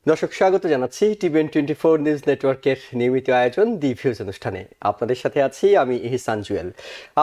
দর্শক স্বাগত জানাচ্ছি টিভিএন 24 নিউজ নেটওয়ার্কের নিয়মিত আয়োজন দি ভিউজ অনুষ্ঠানে। আপনাদের সাথে আছি আমি ইহসান জুয়েল।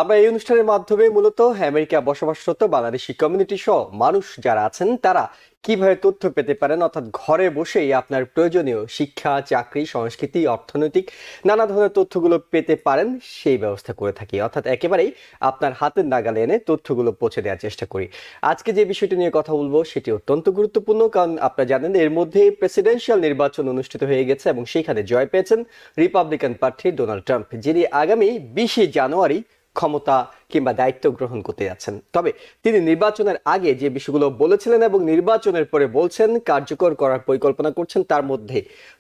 আমরা এই অনুষ্ঠানের মাধ্যমে মূলত আমেরিকা বসবাসরত বাংলাদেশি কমিউনিটি সহ মানুষ যারা আছেন তারা কিভাবে তথ্য পেতে পারেন, অর্থাৎ ঘরে বসেই আপনার প্রয়োজনীয় শিক্ষা, চাকরি, সংস্কৃতি, অর্থনৈতিক নানা ধরনের তথ্যগুলো পেতে পারেন সেই ব্যবস্থা করে থাকি। অর্থাৎ একেবারেই আপনার হাতের নাগালে এনে তথ্যগুলো পৌঁছে দেওয়ার চেষ্টা করি। আজকে যে বিষয়টি নিয়ে কথা বলবো সেটি অত্যন্ত গুরুত্বপূর্ণ, কারণ আপনারা জানেন এর মধ্যে প্রেসিডেন্সিয়াল নির্বাচন অনুষ্ঠিত হয়ে গেছে এবং সেইখানে জয় পেয়েছেন রিপাবলিকান প্রার্থী ডোনাল্ড ট্রাম্প, যিনি আগামী 20 জানুয়ারি ক্ষমতা কিংবা দায়িত্ব গ্রহণ করতে যাচ্ছেন। তবে তিনি নির্বাচনের আগে যে বিষয়গুলো বলেছিলেন এবং নির্বাচনের পরে বলছেন কার্যকর করার পরিকল্পনা করছেন, তার মধ্যে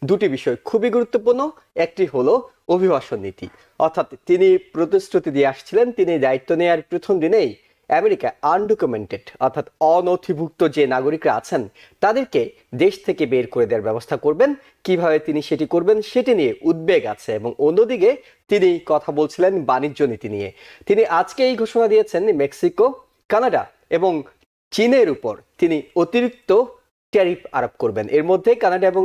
দুটি বিষয় খুবই গুরুত্বপূর্ণ। একটি হলো অভিবাসন নীতি, অর্থাৎ তিনি প্রতিশ্রুতি দিয়ে আসছিলেন তিনি দায়িত্ব নেওয়ার প্রথম দিনেই আমেরিকা আনডকুমেন্টেড অর্থাৎ অনথিভুক্ত যে নাগরিকরা আছেন তাদেরকে দেশ থেকে বের করে দেওয়ার ব্যবস্থা করবেন। কিভাবে তিনি সেটি করবেন সেটি নিয়ে উদ্বেগ আছে এবং অন্যদিকে তিনি কথা বলছিলেন বাণিজ্য নীতি নিয়ে। তিনি আজকে এই ঘোষণা দিয়েছেন মেক্সিকো, কানাডা এবং চীনের উপর তিনি অতিরিক্ত ট্যারিফ আরোপ করবেন। এর মধ্যে কানাডা এবং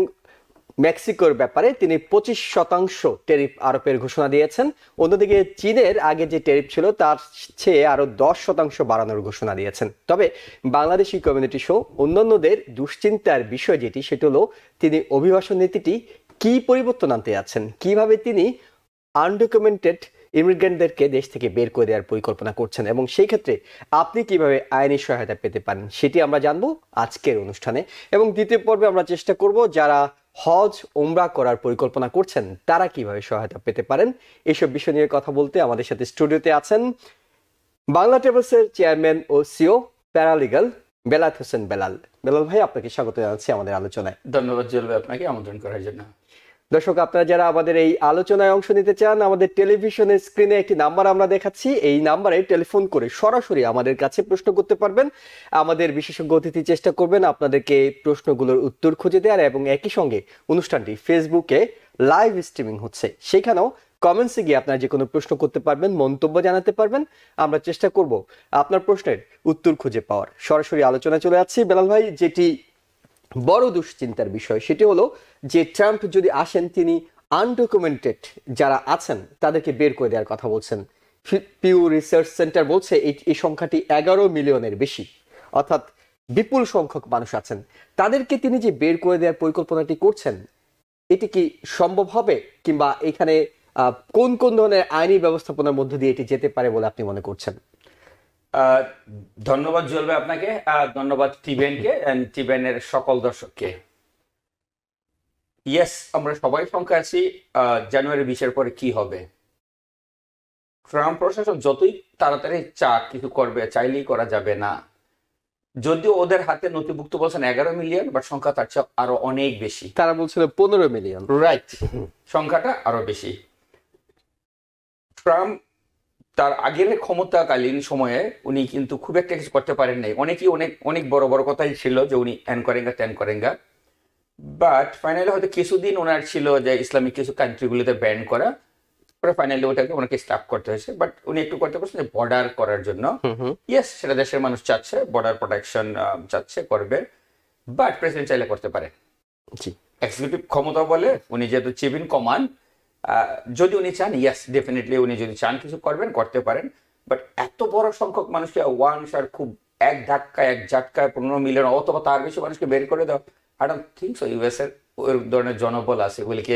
মেক্সিকোর ব্যাপারে তিনি 25% ট্যারিফ আরোপের ঘোষণা দিয়েছেন। অন্যদিকে চীনের আগে যে ট্যারিফ ছিল তার চেয়ে আরো 10% বাড়ানোর ঘোষণা দিয়েছেন। তবে বাংলাদেশি কমিউনিটি সহ অন্যান্যদের দুশ্চিন্তার বিষয় যেটি সেটি হলো তিনি অভিবাসন নীতিটি কি পরিবর্তন আনতে যাচ্ছেন, কিভাবে তিনি আনডকুমেন্টেড ইমিগ্রেন্টদেরকে দেশ থেকে বের করে দেওয়ার পরিকল্পনা করছেন এবং সেই ক্ষেত্রে আপনি কিভাবে আইনি সহায়তা পেতে পারেন সেটি আমরা জানবো আজকের অনুষ্ঠানে। এবং দ্বিতীয় পর্বে আমরা চেষ্টা করব যারা হজ ওমরা করার পরিকল্পনা করছেন তারা কিভাবে সহায়তা পেতে পারেন এইসব বিষয় নিয়ে কথা বলতে আমাদের সাথে স্টুডিওতে আছেন বাংলা ট্রাভেলসের চেয়ারম্যান ও সিও প্যারালিগাল বেলাল হোসেন বেলাল। বেলাল ভাই, আপনাকে স্বাগত জানাচ্ছি আমাদের আলোচনায়। ধন্যবাদ জুয়েল ভাই আপনাকে আমন্ত্রণ করার জন্য। দর্শক, আপনারা যারা আমাদের এই আলোচনায় অংশ নিতে চান, আমাদের টেলিভিশনের স্ক্রিনে একটি নাম্বার আমরা দেখাচ্ছি, এই নাম্বারে টেলিফোন করে সরাসরি আমাদের কাছে প্রশ্ন করতে পারবেন। আমাদের বিশেষজ্ঞ অতিথি চেষ্টা করবেন আপনাদেরকে প্রশ্নগুলোর উত্তর খুঁজে দেওয়ার এবং একই সঙ্গে অনুষ্ঠানটি ফেসবুকে লাইভ স্ট্রিমিং হচ্ছে, সেখানেও কমেন্টসে গিয়ে আপনারা যে কোনো প্রশ্ন করতে পারবেন, মন্তব্য জানাতে পারবেন। আমরা চেষ্টা করব আপনার প্রশ্নের উত্তর খুঁজে পাওয়ার। সরাসরি আলোচনায় চলে যাচ্ছি। বেলাল ভাই, যেটি বড় দুশ্চিন্তার বিষয় সেটি হলো যে ট্রাম্প যদি আসেন তিনি আনডকুমেন্টেড যারা আছেন তাদেরকে বের করে দেওয়ার কথা বলছেন। পিউ রিসার্চ সেন্টার বলছে এই সংখ্যাটি 11 মিলিয়নের বেশি, অর্থাৎ বিপুল সংখ্যক মানুষ আছেন। তাদেরকে তিনি যে বের করে দেওয়ার পরিকল্পনাটি করছেন এটি কি সম্ভব হবে, কিংবা এখানে কোন কোন ধরনের আইনি ব্যবস্থাপনার মধ্য দিয়ে এটি যেতে পারে বলে আপনি মনে করছেন? ধন্যবাদ জুয়েল ভাই আপনাকে, ধন্যবাদ টিভিএনকে, টিভিএনের সকল দর্শককে। ইয়েস, আমরা সবাই শঙ্কা আছি জানুয়ারি 20-এর পরে কি হবে। ট্রাম্প প্রশাসন যতই তাড়াতাড়ি কিছু করবে, চাইলেই করা যাবে না। যদিও ওদের হাতে নথিভুক্ত বলছেন 11 মিলিয়ন, বাট সংখ্যা তার চেয়ে আরো অনেক বেশি। তারা বলছিল 15 মিলিয়ন। রাইট, সংখ্যাটা আরো বেশি। ট্রাম্প তার আগের ক্ষমতাকালীন সময়ে উনি কিন্তু খুব একটা কিছু করতে পারেন নাই। অনেকেই অনেক বড় বড় কথাই ছিল যে উনি হ্যান করেঙ্গা ত্যান করেঙ্গা, বাট ফাইনালি হয়তো কিছুদিন ওনার ছিল যে ইসলামিক কিছু কান্ট্রিগুলিতে ব্যান করা, পরে ফাইনালি ওটাকে ওনাকে স্টপ করতে হয়েছে। বাট উনি একটু করতে পারছেন যে বর্ডার করার জন্য। ইয়েস, সেটা দেশের মানুষ চাচ্ছে, বর্ডার প্রোটেকশন চাচ্ছে, করবে। বাট প্রেসিডেন্ট চাইলে করতে পারে। এক্সিকিউটিভ ক্ষমতা বলে উনি যেহেতু চিফ ইন কমান্ড, যদি উনি চান, ইয়েস ডেফিনেটলি উনি যদি চান কিছু করবেন, করতে পারেন। বাট এত বড় সংখ্যক মানুষকে খুব এক ধাক্কায় এক ঝাটকায় 15 মিলিয়ন অথবা তার বেশি মানুষকে বের করে দাও, I don't think so. US এর ওই ধরনের জনবল আছে, এগুলিকে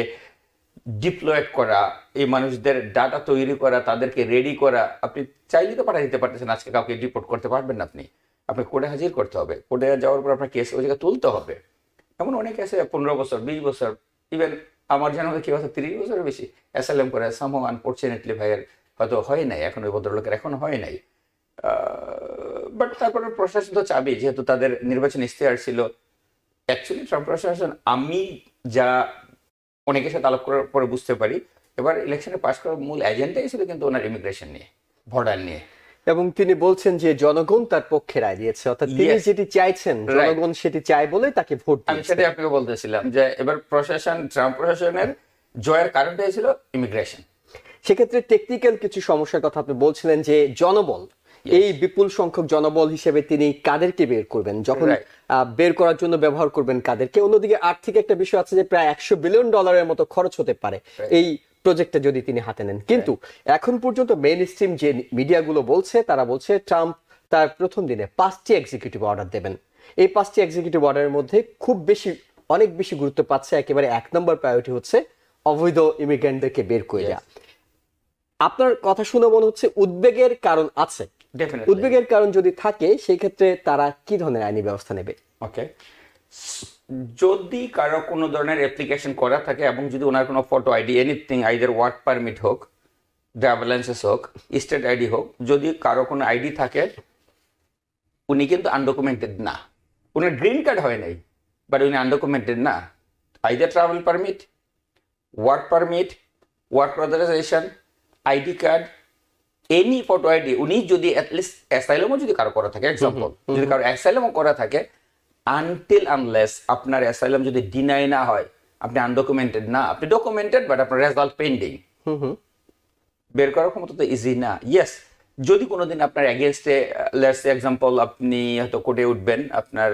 ডিপ্লয়েড করা, এই মানুষদের ডাটা তৈরি করা, তাদেরকে রেডি করা। আপনি চাইলে তো পাঠিয়ে দিতে পারতেছেন, আজকে কাউকে ডিপোর্ট করতে পারবেন না। আপনি কোর্টে হাজির করতে হবে, কোর্টে যাওয়ার পর আপনার কেস ওই জায়গায় তুলতে হবে। এমন অনেক আছে 15 বছর, 20 বছর, ইভেন আমার জানা কেউ আছে 30 বছরের বেশি অ্যাসাইলাম করে। সামহাউ আনফরচুনেটলি ভাইয়ের হয়তো হয় নাই, এখন ওই ভদ্রলোকের এখন হয় নাই। বাট তারপরে প্রশাসন তো চাবি, যেহেতু তাদের নির্বাচন ইশতেহার ছিল। অ্যাকচুয়ালি ট্রাম্প প্রশাসন, আমি যা অনেকের সাথে আলাপ করার পরে বুঝতে পারি, এবার ইলেকশনে পাস করার মূল এজেন্ডাই ছিল কিন্তু ওনার ইমিগ্রেশন নিয়ে, বর্ডার নিয়ে। এবং তিনি বলছেন যে জনগণ তার পক্ষে রায় দিয়েছে, অর্থাৎ তিনি যেটি চাইছেন জনগণ সেটি চায় বলে তাকে ভোট দিয়েছে। আমি সেটাই আপনাকে বলতেছিলাম যে এবার ট্রাম্প প্রশাসনের জয়ের কারণটাই ছিল ইমিগ্রেশন। সেক্ষেত্রে টেকনিক্যাল কিছু সমস্যার কথা আপনি বলছিলেন যে জনবল, এই বিপুল সংখ্যক জনবল হিসেবে তিনি কাদেরকে বের করবেন, যখন বের করার জন্য ব্যবহার করবেন কাদেরকে? অন্যদিকে আর্থিক একটা বিষয় আছে যে প্রায় $100 বিলিয়ন মতো খরচ হতে পারে এই প্রজেক্টটা যদি তিনি হাতে নেন। কিন্তু এখন পর্যন্ত মেইন স্ট্রিম যে মিডিয়াগুলো বলছে, তারা বলছে ট্রাম্প তার প্রথম দিনে 5টি এক্সিকিউটিভ অর্ডার দেবেন। এই 5টি এক্সিকিউটিভ অর্ডারের মধ্যে অনেক বেশি গুরুত্ব পাচ্ছে, একেবারে 1 নম্বর প্রায়োরিটি হচ্ছে অবৈধ ইমিগ্রেন্টদেরকে বের করে দেওয়া। আপনার কথা শুনে মনে হচ্ছে উদ্বেগের কারণ আছে। উদ্বেগের কারণ যদি থাকে সেই ক্ষেত্রে তারা কি ধরনের আইনি ব্যবস্থা নেবে? ওকে, যদি কারো কোনো ধরনের অ্যাপ্লিকেশন করা থাকে এবং যদি ওনার কোনো photo ID anything, either work permit হোক, ড্রাইভার লাইসেন্স হোক, স্টেট আইডি হোক, যদি কারো কোনো আইডি থাকে, উনি কিন্তু আনডকুমেন্টেড না, উনার গ্রিন কার্ড হয় নাই, বাট উনি আনডকুমেন্টেড না। Either travel permit, work permit, work authorisation, ID card, any photo ID, উনি যদি অ্যাটলিস্ট অ্যাসাইলামও যদি কারো করা থাকে, এক্সাম্পল যদি কারো অ্যাসাইলামও করা থাকে, আনটিল আনলেস আপনার অ্যাসাইলাম যদি ডিনাই না হয়, আপনি আনডকুমেন্টেড না, আপনি ডকুমেন্টেড বাট আপনার রেজাল্ট পেন্ডিং, বের করার ক্ষমতা তো ইজি না। ইয়েস, যদি কোনোদিন আপনার এগেনস্টে লেটস এক্সাম্পল আপনি হয়তো কোর্টে উঠবেন, আপনার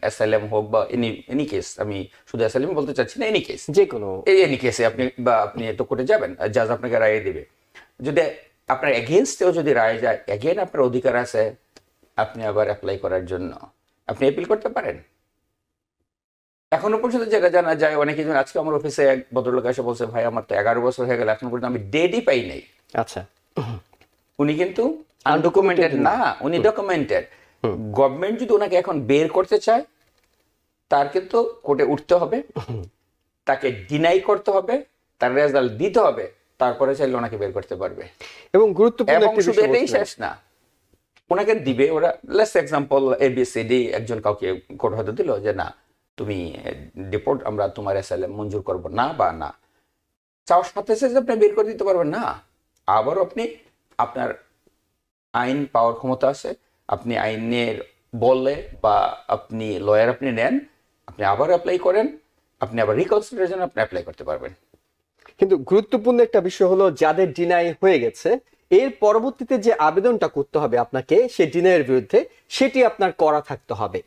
অ্যাসাইলাম হোক বা এনি কেস, আমি শুধু অ্যাসাইলাম বলতে চাচ্ছি না, এনি কেস, যে কোনো এনি কেসে আপনি তো কোর্টে যাবেন, জাজ আপনাকে রায় দিবে। যদি আপনার এগেনস্টেও যদি রায় যায়, এগেন আপনার অধিকার আছে আপনি আবার অ্যাপ্লাই করার জন্য, আপনি অ্যাপিল করতে পারেন। এখনো পর্যন্ত যেটা জানা যায়, অনেকে আজকে আমার অফিসে এক ভদ্রলোক এসে বলছে, ভাই আমার তো 11 বছর হয়ে গেল, এখন পর্যন্ত আমি ডেটই পাই নাই। আচ্ছা, উনি কিন্তু আনডকুমেন্টেড না, উনি ডকুমেন্টেড। গভর্নমেন্ট যদি ওনাকে এখন বের করতে চায়, তার কিন্তু কোর্টে উঠতে হবে, তাকে ডিনাই করতে হবে, তার রেজাল্ট দিতে হবে, তারপরে চাইলে ওনাকে বের করতে পারবে। এবং গুরুত্বপূর্ণ একটা শুধু বিষয় এটাই শেষ না, ওনাকে দিবে ওরা, লেটস এক্সাম্পল এবিসিডি, একজন কাউকে কোর্ট হয়তো দিল যে না তুমি ডিপোর্ট, আমরা তোমার অ্যাসাইলাম মঞ্জুর করবো না, বা না চাওয়ার সাথে সাথে আপনি বের করে দিতে পারবেন না। আবারও আপনি আপনার আইন পাওয়ার ক্ষমতা আছে, আপনি আইনের বললে বা আপনি লয়ার আপনি নেন, আপনি আবার অ্যাপ্লাই করেন, আপনি আবার রিকনসিডারেশন আপনি অ্যাপ্লাই করতে পারবেন। কিন্তু গুরুত্বপূর্ণ একটা বিষয় হলো, যাদের ডিনাই হয়ে গেছে, এর পরবর্তীতে যে আবেদনটা করতে হবে আপনাকে সেই ডিনাইয়ের বিরুদ্ধে, সেটি আপনার করা থাকতে হবে।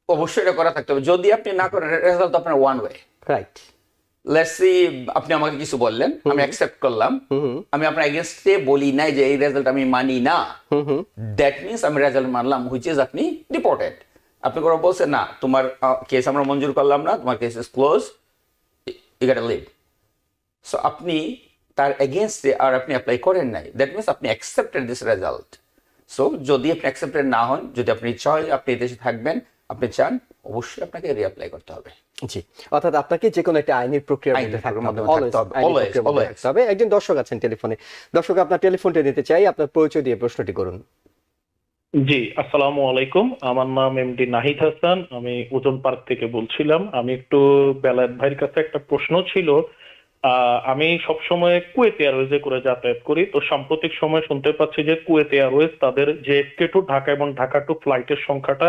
অবশ্যই এটা করা থাকতে হবে। যদি আপনি না করেন, রেজাল্ট আপনার one way, right. Let's see আপনি আমাকে কিছু বললেন, আমি অ্যাকসেপ্ট করলাম, আমি আপনার এগেইনস্টে বলি নাই যে এই রেজাল্ট আমি মানি না, দ্যাট মিন্স আমি রেজাল্ট মানলাম, হুইচ ইজ আপনি ডিপোর্টেড। আপনি কোনো বলছেন না তোমার কেস আমরা মঞ্জুর করলাম না, তোমার case is close, you got to leave. So আপনি তার এগেইনস্টে আর আপনি অ্যাপ্লাই করেন নাই, দ্যাট মিন্স আপনি অ্যাকসেপ্টেড দিস রেজাল্ট। সো যদি আপনি অ্যাকসেপ্টেড না হন, যদি আপনি ইচ্ছা হয় আপনি দেশে থাকবেন, আপনি চান, অবশ্যই আপনাকে রিঅ্যাপ্লাই করতে হবে। জি, অর্থাৎ আপনাকে যে কোনো একটা আইনের প্রক্রিয়ার মধ্যে থাকতে হবে। একজন দর্শক আছেন টেলিফোনে। দর্শক, আপনার টেলিফোনটা নিতে চাই, আপনার পরিচয় দিয়ে প্রশ্নটি করুন। জি, আসসালামু আলাইকুম। আমার নাম এমডি নাহিদ হাসান, আমি ওজন পার্ক থেকে বলছিলাম। আমি একটু বেলায়েত ভাইয়ের কাছে একটা প্রশ্ন ছিল। আমি সবসময় কুয়েত এয়ারওয়েজে করে যাতায়াত করি, তো সাম্প্রতিক সময় শুনতে পাচ্ছি যে কুয়েত এয়ারওয়েজ তাদের জেএফকে টু ঢাকা এবং ঢাকা টু ফ্লাইটের সংখ্যাটা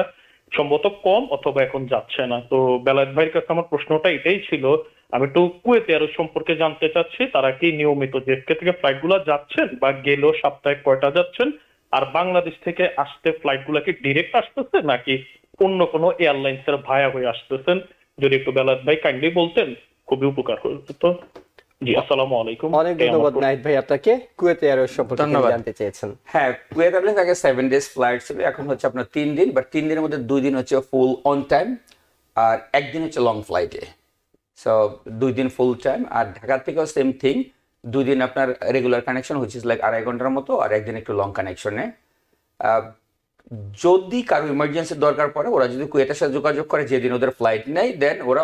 সম্ভবত কম অথবা এখন যাচ্ছে না। তো বেলায়েত ভাইয়ের কাছে আমার প্রশ্নটা এটাই ছিল, আমি একটু কুয়েত এয়ারওয়েজ সম্পর্কে জানতে চাচ্ছি, তারা কি নিয়মিত জেএফকে থেকে ফ্লাইট গুলা যাচ্ছেন, বা গেলেও সপ্তাহে কয়টা যাচ্ছেন, আর বাংলাদেশ থেকে আসতে ফ্লাইট গুলা কি ডিরেক্ট আসতেছে নাকি অন্য কোনো এয়ারলাইন্স এর ভায়া হয়ে আসতেছেন? যদি একটু বেলায়েত ভাই কাইন্ডলি বলতেন খুবই উপকার হতো। জি, আসসালামু আলাইকুম। অনেক ধন্যবাদ নাহিদ ভাই আপনাকে। কুয়েত এয়ারওয়েজ সম্পর্কে জানতে চেয়েছেন। হ্যাঁ, কুয়েত এয়ারলাইন্স আগে 7 ডেজ ফ্লাইট ছিল, এখন হচ্ছে আপনার 3 দিন, বাট 3 দিনের মধ্যে 2 দিন হচ্ছে ফুল অন টাইম আর 1 দিন হচ্ছে লং ফ্লাইটে। সো 2 দিন ফুল টাইম, আর ঢাকা থেকেও সেম থিং, 2 দিন আপনার regular connection which is like 2.5 ঘন্টার মতো, আর 1 দিন একটু লং কানেকশনে। যদি কারো ইমার্জেন্সি দরকার পড়ে, ওরা যদি কুয়েতের সাথে যোগাযোগ করে, যেদিন ওদের ফ্লাইট নেই, দেন ওরা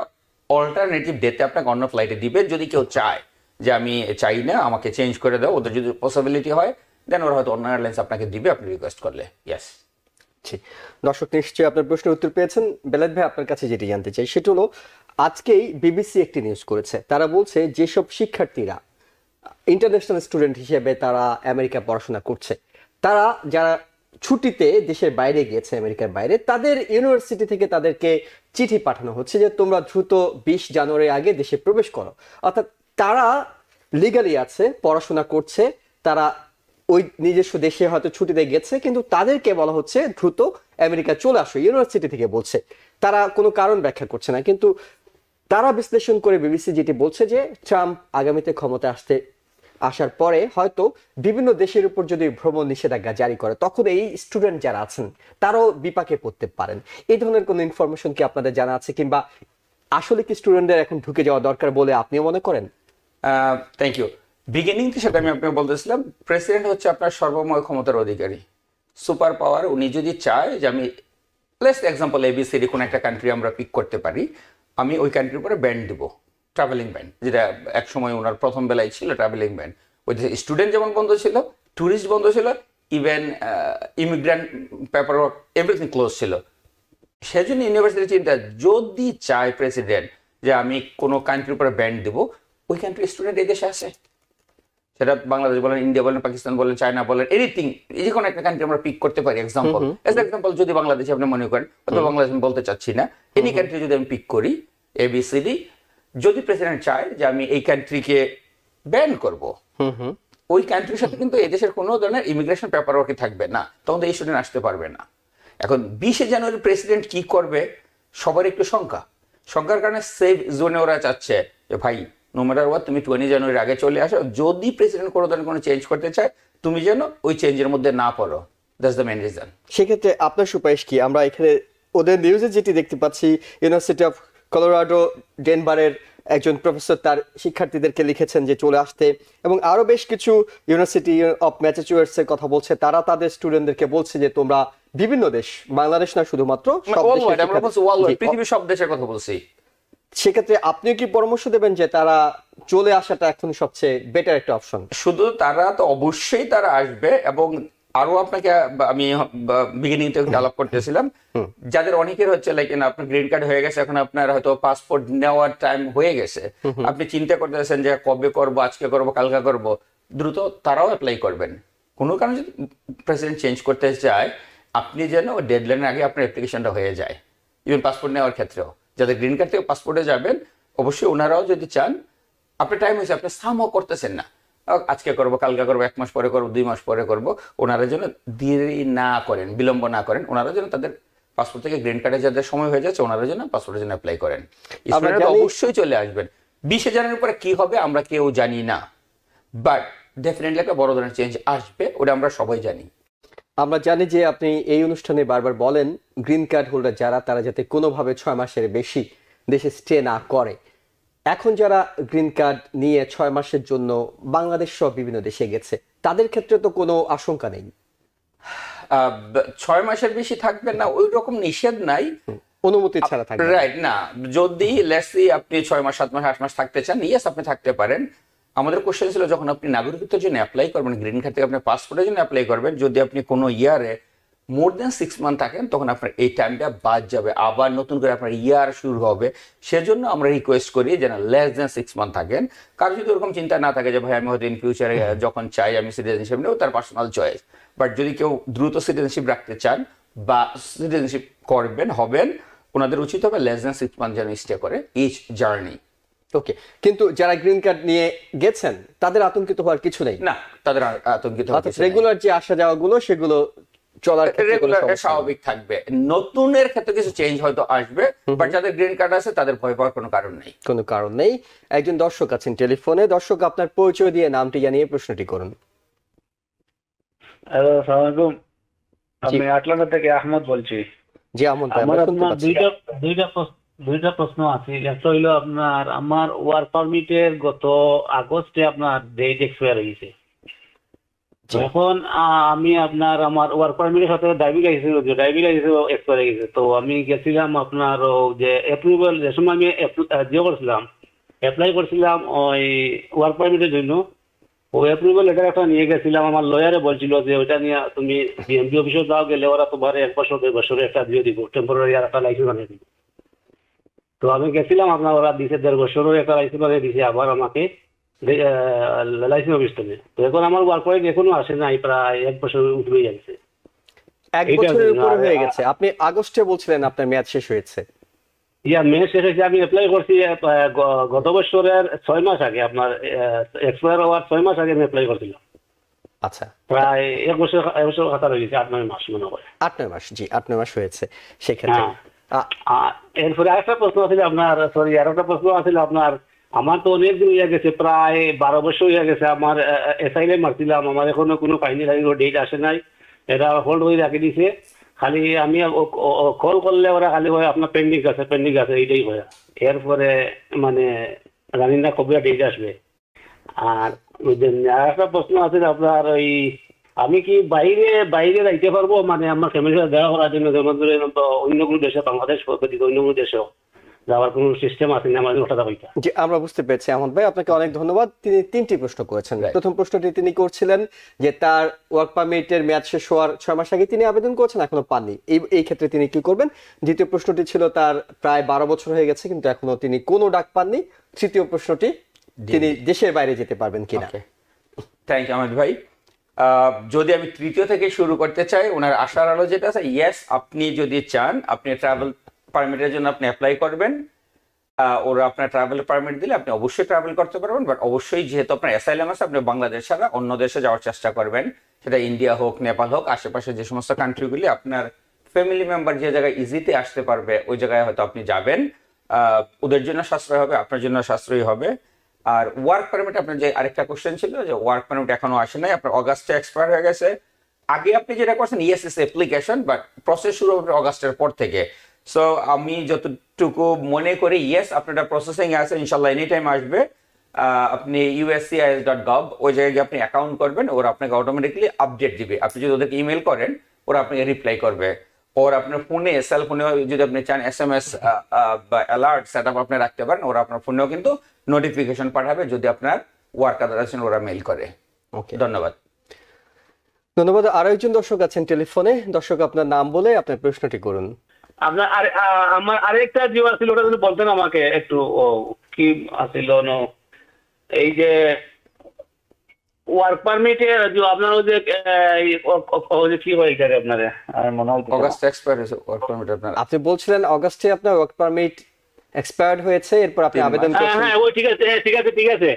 অল্টারনেটিভ ডেতে আপনাকে অন্য ফ্লাইটে দিবে। যদি কেউ চায় যে আমি চাই না, আমাকে চেঞ্জ করে দাও, ওদের যদি পসিবিলিটি হয়, দেন ওরা হয়তো অন্য এয়ারলাইন্স আপনাকে দিবে আপনি রিকোয়েস্ট করলে। ইয়েস। দর্শক নিশ্চয়ই আপনার প্রশ্নের উত্তর পেয়েছেন। বেলায়েত ভাই, আপনার কাছে যেটি জানতে চাই সেটা হলো, আজকেই বিবিসি একটি নিউজ করেছে, তারা বলছে যেসব শিক্ষার্থীরা ইন্টারন্যাশনাল স্টুডেন্ট হিসেবে তারা আমেরিকা পড়াশোনা করছে, তারা যারা ছুটিতে দেশের বাইরে গিয়েছে, আমেরিকার বাইরে, তাদের ইউনিভার্সিটি থেকে তাদেরকে চিঠি পাঠানো হচ্ছে যে তোমরা দ্রুত 20 জানুয়ারি আগে দেশে প্রবেশ করো। অর্থাৎ তারা লিগালি আছে, পড়াশোনা করছে, তারা ওই নিজস্ব দেশে হয়তো ছুটিতে গেছে, কিন্তু তাদেরকে বলা হচ্ছে দ্রুত আমেরিকা চলে আসো, ইউনিভার্সিটি থেকে বলছে। তারা কোনো কারণ ব্যাখ্যা করছে না, কিন্তু তারা বিশ্লেষণ করে বিবিসি যেটি বলছে যে ট্রাম্প আগামীতে ক্ষমতা আসার পরে হয়তো বিভিন্ন দেশের উপর যদি ভ্রমণ নিষেধাজ্ঞা জারি করে, তখন এই স্টুডেন্ট যারা আছেন তারাও বিপাকে পড়তে পারেন। এই ধরনের কোনো ইনফরমেশন কি আপনাদের জানা আছে, কিংবা আসলে কি স্টুডেন্টদের এখন ঢুকে যাওয়া দরকার বলে আপনিও মনে করেন? Thank you. বিগিনিং থেকে সেটা আমি আপনাকে বলতেছিলাম, প্রেসিডেন্ট হচ্ছে আপনার সর্বময় ক্ষমতার অধিকারী, সুপার পাওয়ার। উনি যদি চায় যে আমি লেটস এক্সাম্পল এবিসিডি কোনো একটা কান্ট্রি আমরা পিক করতে পারি, আমি ওই কান্ট্রির উপরে ব্যান দিব, ট্রাভেলিং ব্যান, যেটা এক সময় ওনার প্রথম বেলায় ছিল ট্রাভেলিং ব্যান। ওই স্টুডেন্ট যেমন বন্ধ ছিল, ট্যুরিস্ট বন্ধ ছিল, even immigrant paper work everything close ছিল। সেজন্য ইউনিভার্সিটি চিন্তা, যদি চায় প্রেসিডেন্ট যে আমি কোনো কান্ট্রির উপরে ব্যান দিব, ওই কান্ট্রির স্টুডেন্ট এই দেশে আসে, সেটা বাংলাদেশ বলেন, ইন্ডিয়া বলেন, পাকিস্তান বলেন, চায়না বলেন, এনিথিং, যে কোনো একটা কান্ট্রি আমরা পিক করতে পারি। এক্সাম্পল যদি বাংলাদেশে আপনি মনে করেন, অথবা বাংলাদেশ আমি বলতে চাচ্ছি না, এনি কান্ট্রি যদি আমি পিক করি এবিসিডি, যদি প্রেসিডেন্ট চায় যে আমি এই কান্ট্রিকে ব্যান করব, ওই কান্ট্রির সাথে কিন্তু এই দেশের কোনো ধরনের ইমিগ্রেশন পেপার ওয়ার্কই থাকবে না, তখন তো এই স্টুডেন্ট আসতে পারবে না। এখন 20শে জানুয়ারি প্রেসিডেন্ট কি করবে সবার একটু শঙ্কার কারণে সেফ জোনে ওরা চাচ্ছে যে ভাই নো ম্যাটার হোয়াট তুমি 20 জানুয়ারির আগে চলে আসো, যদি প্রেসিডেন্ট কোনো ধরনের কোনো চেঞ্জ করতে চায় তুমি যেন ওই চেঞ্জের মধ্যে না পড়ো। That's the main reason. সেক্ষেত্রে আপনার সুপারিশ কি? আমরা এখানে ওদের নিউজে যেটি দেখতে পাচ্ছি, ইউনিভার্সিটি অফ কলোরাডো ডেনভারের একজন প্রফেসর তার শিক্ষার্থীদেরকে লিখেছেন যে চলে আসতে, এবং আরো বেশ কিছু ইউনিভার্সিটি অফ ম্যাসাচুসেটস এর কথা বলছে, তারা তাদের স্টুডেন্টদেরকে বলছে যে তোমরা বিভিন্ন দেশ, বাংলাদেশ না শুধুমাত্র, পৃথিবীর সব দেশের কথা বলছি। সেক্ষেত্রে আপনি কি পরামর্শ দেবেন যে তারা চলে আসাটা এখন সবচেয়ে বেটার একটা অপশন? শুধু তারা তো অবশ্যই তারা আসবে, এবং আরো আপনাকে আমি বিগিনিং থেকে ডেভেলপ করতেছিলাম, যাদের অনেকের হচ্ছে লাইক আপনার গ্রিন কার্ড হয়ে গেছে, এখন আপনার হয়তো পাসপোর্ট নেওয়ার টাইম হয়ে গেছে, আপনি চিন্তা করতেছেন যে কবে করব, আজকে করব, কালকে করব, দ্রুত তারাও অ্যাপ্লাই করবেন। কোনো কারণে যদি প্রেসিডেন্ট চেঞ্জ করতে চায়, আপনি যেন ডেডলাইনের আগে আপনার অ্যাপ্লিকেশনটা হয়ে যায়। ইভেন পাসপোর্ট নেওয়ার ক্ষেত্রেও যাদের গ্রিন কার্ড থেকে পাসপোর্টে যাবেন, অবশ্যই ওনারাও যদি চান, আপনার টাইম হয়েছে, আপনি সামও করতেছেন না, আজকে করবো, কালকে করবো, 1 মাস পরে করবো, 2 মাস পরে করবো, ওনারা যেন দেরি না করেন, বিলম্ব না করেন, ওনারা যেন তাদের পাসপোর্ট থেকে গ্রিন কার্ডে যাদের সময় হয়ে যাচ্ছে, ওনারা যেন পাসপোর্টের জন্য অ্যাপ্লাই করেন। অবশ্যই চলে আসবেন। 20শে জানুয়ারির পরে কি হবে আমরা কেউ জানি না, বাট ডেফিনেটলি একটা বড় ধরনের চেঞ্জ আসবে, ওটা আমরা সবাই জানি। আমরা জানি যে আপনি এই অনুষ্ঠানে বারবার বলেন গ্রিন কার্ড হোল্ডার যারা, তারা যাতে কোনোভাবে 6 মাসের বেশি দেশে স্টে না করে। এখন যারা গ্রিন কার্ড নিয়ে 6 মাসের জন্য বাংলাদেশ সহ বিভিন্ন দেশে গেছে, তাদের ক্ষেত্রে তো কোনো আশঙ্কা নেই? 6 মাসের বেশি থাকবে না, ওই রকম নিষেধ নাই, অনুমতি ছাড়া থাকবে, রাইট না। যদি লেটস সে আপনি 6 মাস, 7 মাস, 8 মাস থাকতে চান, ইয়েস আপনি থাকতে পারেন। আমাদের কোশ্চেন ছিল যখন আপনি নাগরিকত্বের জন্য অ্যাপ্লাই করবেন, গ্রিন কার্ড থেকে আপনি পাসপোর্টের জন্য অ্যাপ্লাই করবেন, যদি আপনি কোনো ইয়ারে মোর দেন 6 মান্থ থাকেন, তখন আপনার এই টাইমটা বাদ যাবে, আবার নতুন করে আপনার ইয়ার শুরু হবে। সেজন্য আমরা রিকোয়েস্ট করি যেন লেস দেন 6 মান্থ থাকেন। কারো যদি ওরকম চিন্তা না থাকে যে ভাই আমি হয়তো ইন ফিউচারে যখন চাই আমি সিটিজেনশিপ নেব, তার পার্সোনাল চয়েস। বাট যদি কেউ দ্রুত সিটিজেনশিপ রাখতে চান বা সিটিজেনশিপ করবেন হবেন, ওনাদের উচিত হবে লেস দেন 6 মান্থ যেন স্টে করে ইচ জার্নি। ওকে, কিন্তু যারা গ্রিন কার্ড নিয়ে গেছেন তাদের আতঙ্কিত হওয়ার কিছু নেই? না, তাদের আতঙ্কিত হওয়ার কিছু নেই। রেগুলার যে আসা যাওয়া গুলো, সেগুলো চলার ক্ষেত্রে স্বাভাবিক থাকবে। নতুনের ক্ষেত্রে কিছু চেঞ্জ হয়তো আসবে, বাট যাদের গ্রিন কার্ড আছে তাদের ভয় পাওয়ার কোনো কারণ নেই। কোনো কারণ নেই। একজন দর্শক আছেন টেলিফোনে। দর্শক, আপনার পরিচয় দিয়ে নামটি জানিয়ে প্রশ্নটি করুন। হ্যালো, আসসালামু আলাইকুম। আমি আটলান্টা থেকে আহমদ বলছি। জি আহমদ, আমার আপনার দুইটা প্রশ্ন আছে। একটা হইলো আপনার, আমার ওয়ার্ক পারমিটের গত আগস্টে আপনার ডেট এক্সপায়ার হয়েছে। এখন আমি আপনার আমার ওয়ার্ক পারমিটের সাথে ড্রাইভিং লাইসেন্স এক্সপায়ার হয়ে গেছে। তো আমি গেছিলাম আপনার যে অ্যাপ্রুভাল, যে সময় আমি অ্যাপ্লাই করছিলাম ওই ওয়ার্ক পারমিটের জন্য, ওই অ্যাপ্রুভাল লেটার একটা নিয়ে গেছিলাম। আমার লয়ারে বলছিল যে ওইটা নিয়ে তুমি ডিএমপি অফিসে যাও, গেলে ওরা তোমার 1 বছর 2 বছরে একটা দিয়ে দিব, টেম্পোরারি আর একটা লাইসেন্স বানিয়ে দিব। তো আমি গেছিলাম, আপনার ওরা দিছে 1.5 বছরের একটা লাইসেন্স বানিয়ে দিছে আবার আমাকে লাইসেন্স অফিস থেকে। তো এখন আমার ওয়ার্ক পারমিট এখনো আসে নাই, প্রায় 1 বছর উঠে যাচ্ছে। 1 বছরের উপরে হয়ে গেছে। আপনি আগস্টে বলছিলেন আপনার মেয়াদ শেষ হয়েছে। মেয়াদ শেষ হয়েছে। আমি অ্যাপ্লাই করছি গত বছরের 6 মাস আগে, আপনার এক্সপায়ার হওয়ার 6 মাস আগে আমি অ্যাপ্লাই করছিলাম। আচ্ছা, প্রায় 1 বছর কথা রয়েছে, 8-9 মাস মনে হয়। 8-9 মাস, জি 8-9 মাস হয়েছে সেক্ষেত্রে। হ্যাঁ। আর এরপরে আরেকটা প্রশ্ন আছিল আপনার, সরি আর একটা প্রশ্ন আছিল আপনার, আমার তো অনেক দিন হয়ে গেছে, প্রায় 12 বছর হয়ে গেছে আমার এসআইলে মারছিলাম, আমার এখনো কোনো ফাইনাল ডেট আসে নাই, এটা হোল্ড হয়ে রাখি দিছে। খালি আমি কল করলে ওরা খালি হয় আপনার পেন্ডিং আছে পেন্ডিং আছে, এইটাই হয়। এরপরে মানে জানি না কবে ডেট আসবে। আর আর একটা প্রশ্ন আছে আপনার, ওই আমি কি বাইরে বাইরে যাইতে পারবো, মানে আমার ফ্যামিলির সাথে দেখা করার জন্য, যেমন ধরেন অন্য কোনো দেশে, বাংলাদেশ ব্যতীত অন্য কোনো দেশেও যাওয়ার কোনো সিস্টেম আছে না আমাদের ওটা ওইটা? জি, আমরা বুঝতে পেরেছি আহমদ ভাই, আপনাকে অনেক ধন্যবাদ। তিনি 3টি প্রশ্ন করেছেন। প্রথম প্রশ্নটি তিনি করছিলেন যে তার ওয়ার্ক পারমিটের মেয়াদ শেষ হওয়ার 6 মাস আগে তিনি আবেদন করেছেন, এখনো পাননি, এই ক্ষেত্রে তিনি কি করবেন। দ্বিতীয় প্রশ্নটি ছিল তার প্রায় 12 বছর হয়ে গেছে কিন্তু এখনো তিনি কোনো ডাক পাননি। তৃতীয় প্রশ্নটি তিনি দেশের বাইরে যেতে পারবেন কিনা। থ্যাংক ইউ আহমেদ ভাই। যদি আমি তৃতীয় থেকে শুরু করতে চাই, ওনার আশার আলো যেটা আছে, ইয়েস, আপনি যদি চান আপনি ট্রাভেল পারমিটের জন্য আপনি অ্যাপ্লাই করবেন, ওরা আপনার ট্রাভেল পারমিট দিলে আপনি অবশ্যই ট্রাভেল করতে পারবেন। বাট অবশ্যই যেহেতু আপনার অ্যাসাইলাম আছে, আপনি বাংলাদেশ ছাড়া অন্য দেশে যাওয়ার চেষ্টা করবেন, সেটা ইন্ডিয়া হোক, নেপাল হোক, আশেপাশে যে সমস্ত কান্ট্রিগুলি আপনার ফ্যামিলি মেম্বার যে জায়গায় ইজিতে আসতে পারবে ওই জায়গায় হয়তো আপনি যাবেন। ওদের জন্য সাশ্রয় হবে, আপনার জন্য সাশ্রয়ী হবে। আর ওয়ার্ক পারমিট, আপনার যে আরেকটা কোশ্চেন ছিল যে ওয়ার্ক পারমিট এখনো আসে নাই, আপনার অগাস্টে এক্সপায়ার হয়ে গেছে। আগে আপনি যেটা করছেন ইএসএস অ্যাপ্লিকেশন, বাট প্রসেস শুরু হবে অগাস্টের পর থেকে। সো আমি যতটুকু মনে করি ইয়েস, আপনার প্রসেসিং আছে, ইনশাল্লাহ এনি টাইম আসবে। আপনি uscis.gov ওই জায়গায় গিয়ে আপনি অ্যাকাউন্ট করবেন, ওরা আপনাকে অটোমেটিকলি আপডেট দিবে। আপনি যদি ওদেরকে ইমেল করেন ওরা আপনাকে রিপ্লাই করবে। ওর আপনার ফোনে, সেল ফোনে যদি আপনি চান SMS বা অ্যালার্ট সেট আপ আপনি রাখতে পারেন, ওরা আপনার ফোনেও কিন্তু নোটিফিকেশন পাঠাবে যদি আপনার ওয়ার্ক আদার ওরা মেইল করে। ওকে, ধন্যবাদ। ধন্যবাদ। আরো একজন দর্শক আছেন টেলিফোনে। দর্শক, আপনার নাম বলে আপনার প্রশ্নটি করুন। আপনার আমার আরেকটা জিও আছিল, ওটা যদি বলতেন আমাকে একটু, কি আছিল এই যে ওয়ার্ক পারমিটে আপনার ওই যে কি হয় এটা আপনার মনে হয় অগাস্ট এক্সপায়ার হয়েছে ওয়ার্ক পারমিট আপনার। আপনি বলছিলেন অগাস্টে আপনার ওয়ার্ক পারমিট এক্সপায়ার্ড হয়েছে, এরপর আপনি আবেদন করেছেন। হ্যাঁ ওই ঠিক আছে, ঠিক আছে, ঠিক আছে।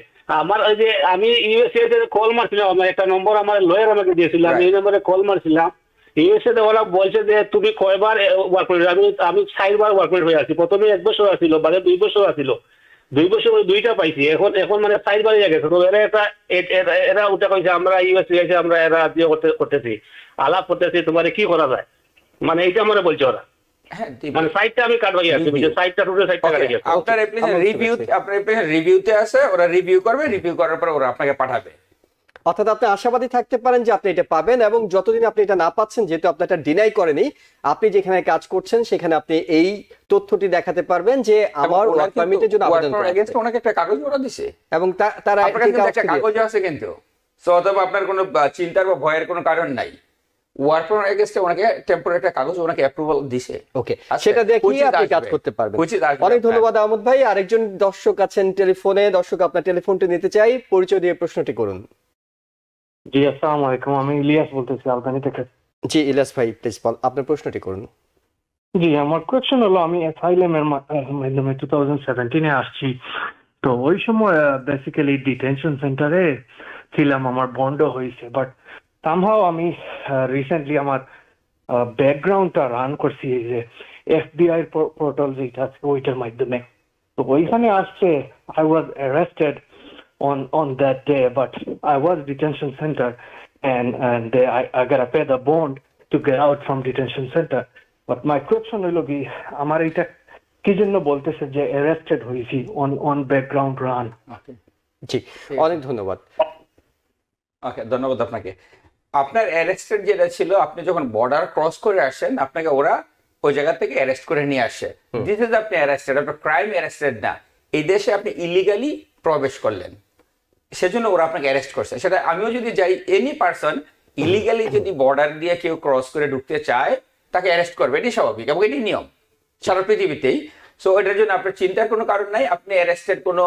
আমার ওই যে আমি ইউএসএ তে কল মারছিলাম, আমার একটা নম্বর আমার লয়ার আমাকে দিয়েছিল, আমি এই নম্বরে কল মারছিলাম। ইউএসএ তে ওরা বলছে যে তুমি কয়বার ওয়ার্ক পারমিট, আমি 4বার ওয়ার্ক পারমিট হয়ে আছি। প্রথমে 1 বছর আসছিল, বাদে 2 বছর আসছিল, 2 বছর 2টা পাইছি, এখন মানে 4বার হয়ে গেছে। তো এরা ওটা কইছে আমরা ইউএসএ এসে আমরা এরা দিয়ে করতেছি, আলাপ করতেছি, তোমার কি করা যায়, মানে এইটা আমরা বলছে ওরা। হ্যাঁ, মানে সাইটটা আমি কাটবাই আছি, বুঝছো, সাইটটা টোটাল সাইটটা কাটে গেছে। আপনার অ্যাপ্লিকেশন রিভিউ, আপনার অ্যাপ্লিকেশন রিভিউতে আছে, ওরা রিভিউ করবে, রিভিউ করার পর ওরা আপনাকে পাঠাবে। অর্থাৎ আপনি আশাবাদী থাকতে পারেন যে আপনি এটা পাবেন, এবং যতদিন আপনি এটা না পাচ্ছেন, যেহেতু আপনি এটা ডিনাই করেনি, আপনি যেখানে কাজ করছেন সেখানে আপনি এই তথ্যটি দেখাতে পারবেন যে আমার ওয়ার্ক পারমিটের জন্য আবেদন করা হয়েছে। ওনাকে একটা কাগজ ওরা দিছে এবং তারা আপনার কাছে একটা কাগজ আছে কিন্তু। সো অথবা আপনার কোনো চিন্তার বা ভয়ের কোনো কারণ নাই। ওয়ার্ক পারমিট এগেইনস্টে ওনাকে টেম্পোরারি একটা কাগজ ওনাকে অ্যাপ্রুভাল দিছে। ওকে, সেটা দেখিয়ে আপনি কাজ করতে পারবেন। অনেক ধন্যবাদ আহমদ ভাই। আরেকজন দর্শক আছেন টেলিফোনে। দর্শক, আপনার টেলিফোনটি নিতে চাই, পরিচয় দিয়ে প্রশ্নটি করুন। জি, আসসালামু আলাইকুম, আমি ইলিয়াস বলতেছি আলবানি থেকে। জি ইলিয়াস ভাই, প্লিজ আপনার প্রশ্নটি করুন। জি, আমার কোয়েশ্চেন হলো, আমি অ্যাসাইলামের মাধ্যমে 2017-এ আসছি। তো ওই সময় বেসিক্যালি ডিটেনশন সেন্টারে ছিলাম, আমার বন্ড হয়েছে, বাট সামহাও আমি রিসেন্টলি আমার ব্যাকগ্রাউন্ডটা রান করছি এই যে FBI পোর্টাল যেটা আছে ওইটার মাধ্যমে। তো ওইখানে আসছে I was arrested on that day, but I was detention center and I gotta pay the bond to get out from detention center. But my question হলো কি, আমার এটা কি জন্য বলতেছে যে arrested হয়েছি on background run? জি, অনেক ধন্যবাদ। ওকে, ধন্যবাদ আপনাকে। আপনার অ্যারেস্টেড যেটা ছিল, আপনি যখন বর্ডার ক্রস করে আসেন আপনাকে ওরা ওই জায়গা থেকে অ্যারেস্ট করে নিয়ে আসে। দিস ইজ আপনি অ্যারেস্টেড, আপনার ক্রাইম অ্যারেস্টেড না। এই দেশে আপনি ইলিগালি প্রবেশ করলেন, সেজন্য ওরা আপনাকে অ্যারেস্ট করছে। সেটা আমিও যদি যাই, এনি পারসন ইলিগালি যদি বর্ডার দিয়ে কেউ ক্রস করে ঢুকতে চায় তাকে অ্যারেস্ট করবে, এটি স্বাভাবিক এবং এটি নিয়ম সারা পৃথিবীতেই। সো এটার জন্য আপনার চিন্তার কোনো কারণ নাই। আপনি অ্যারেস্টেড কোনো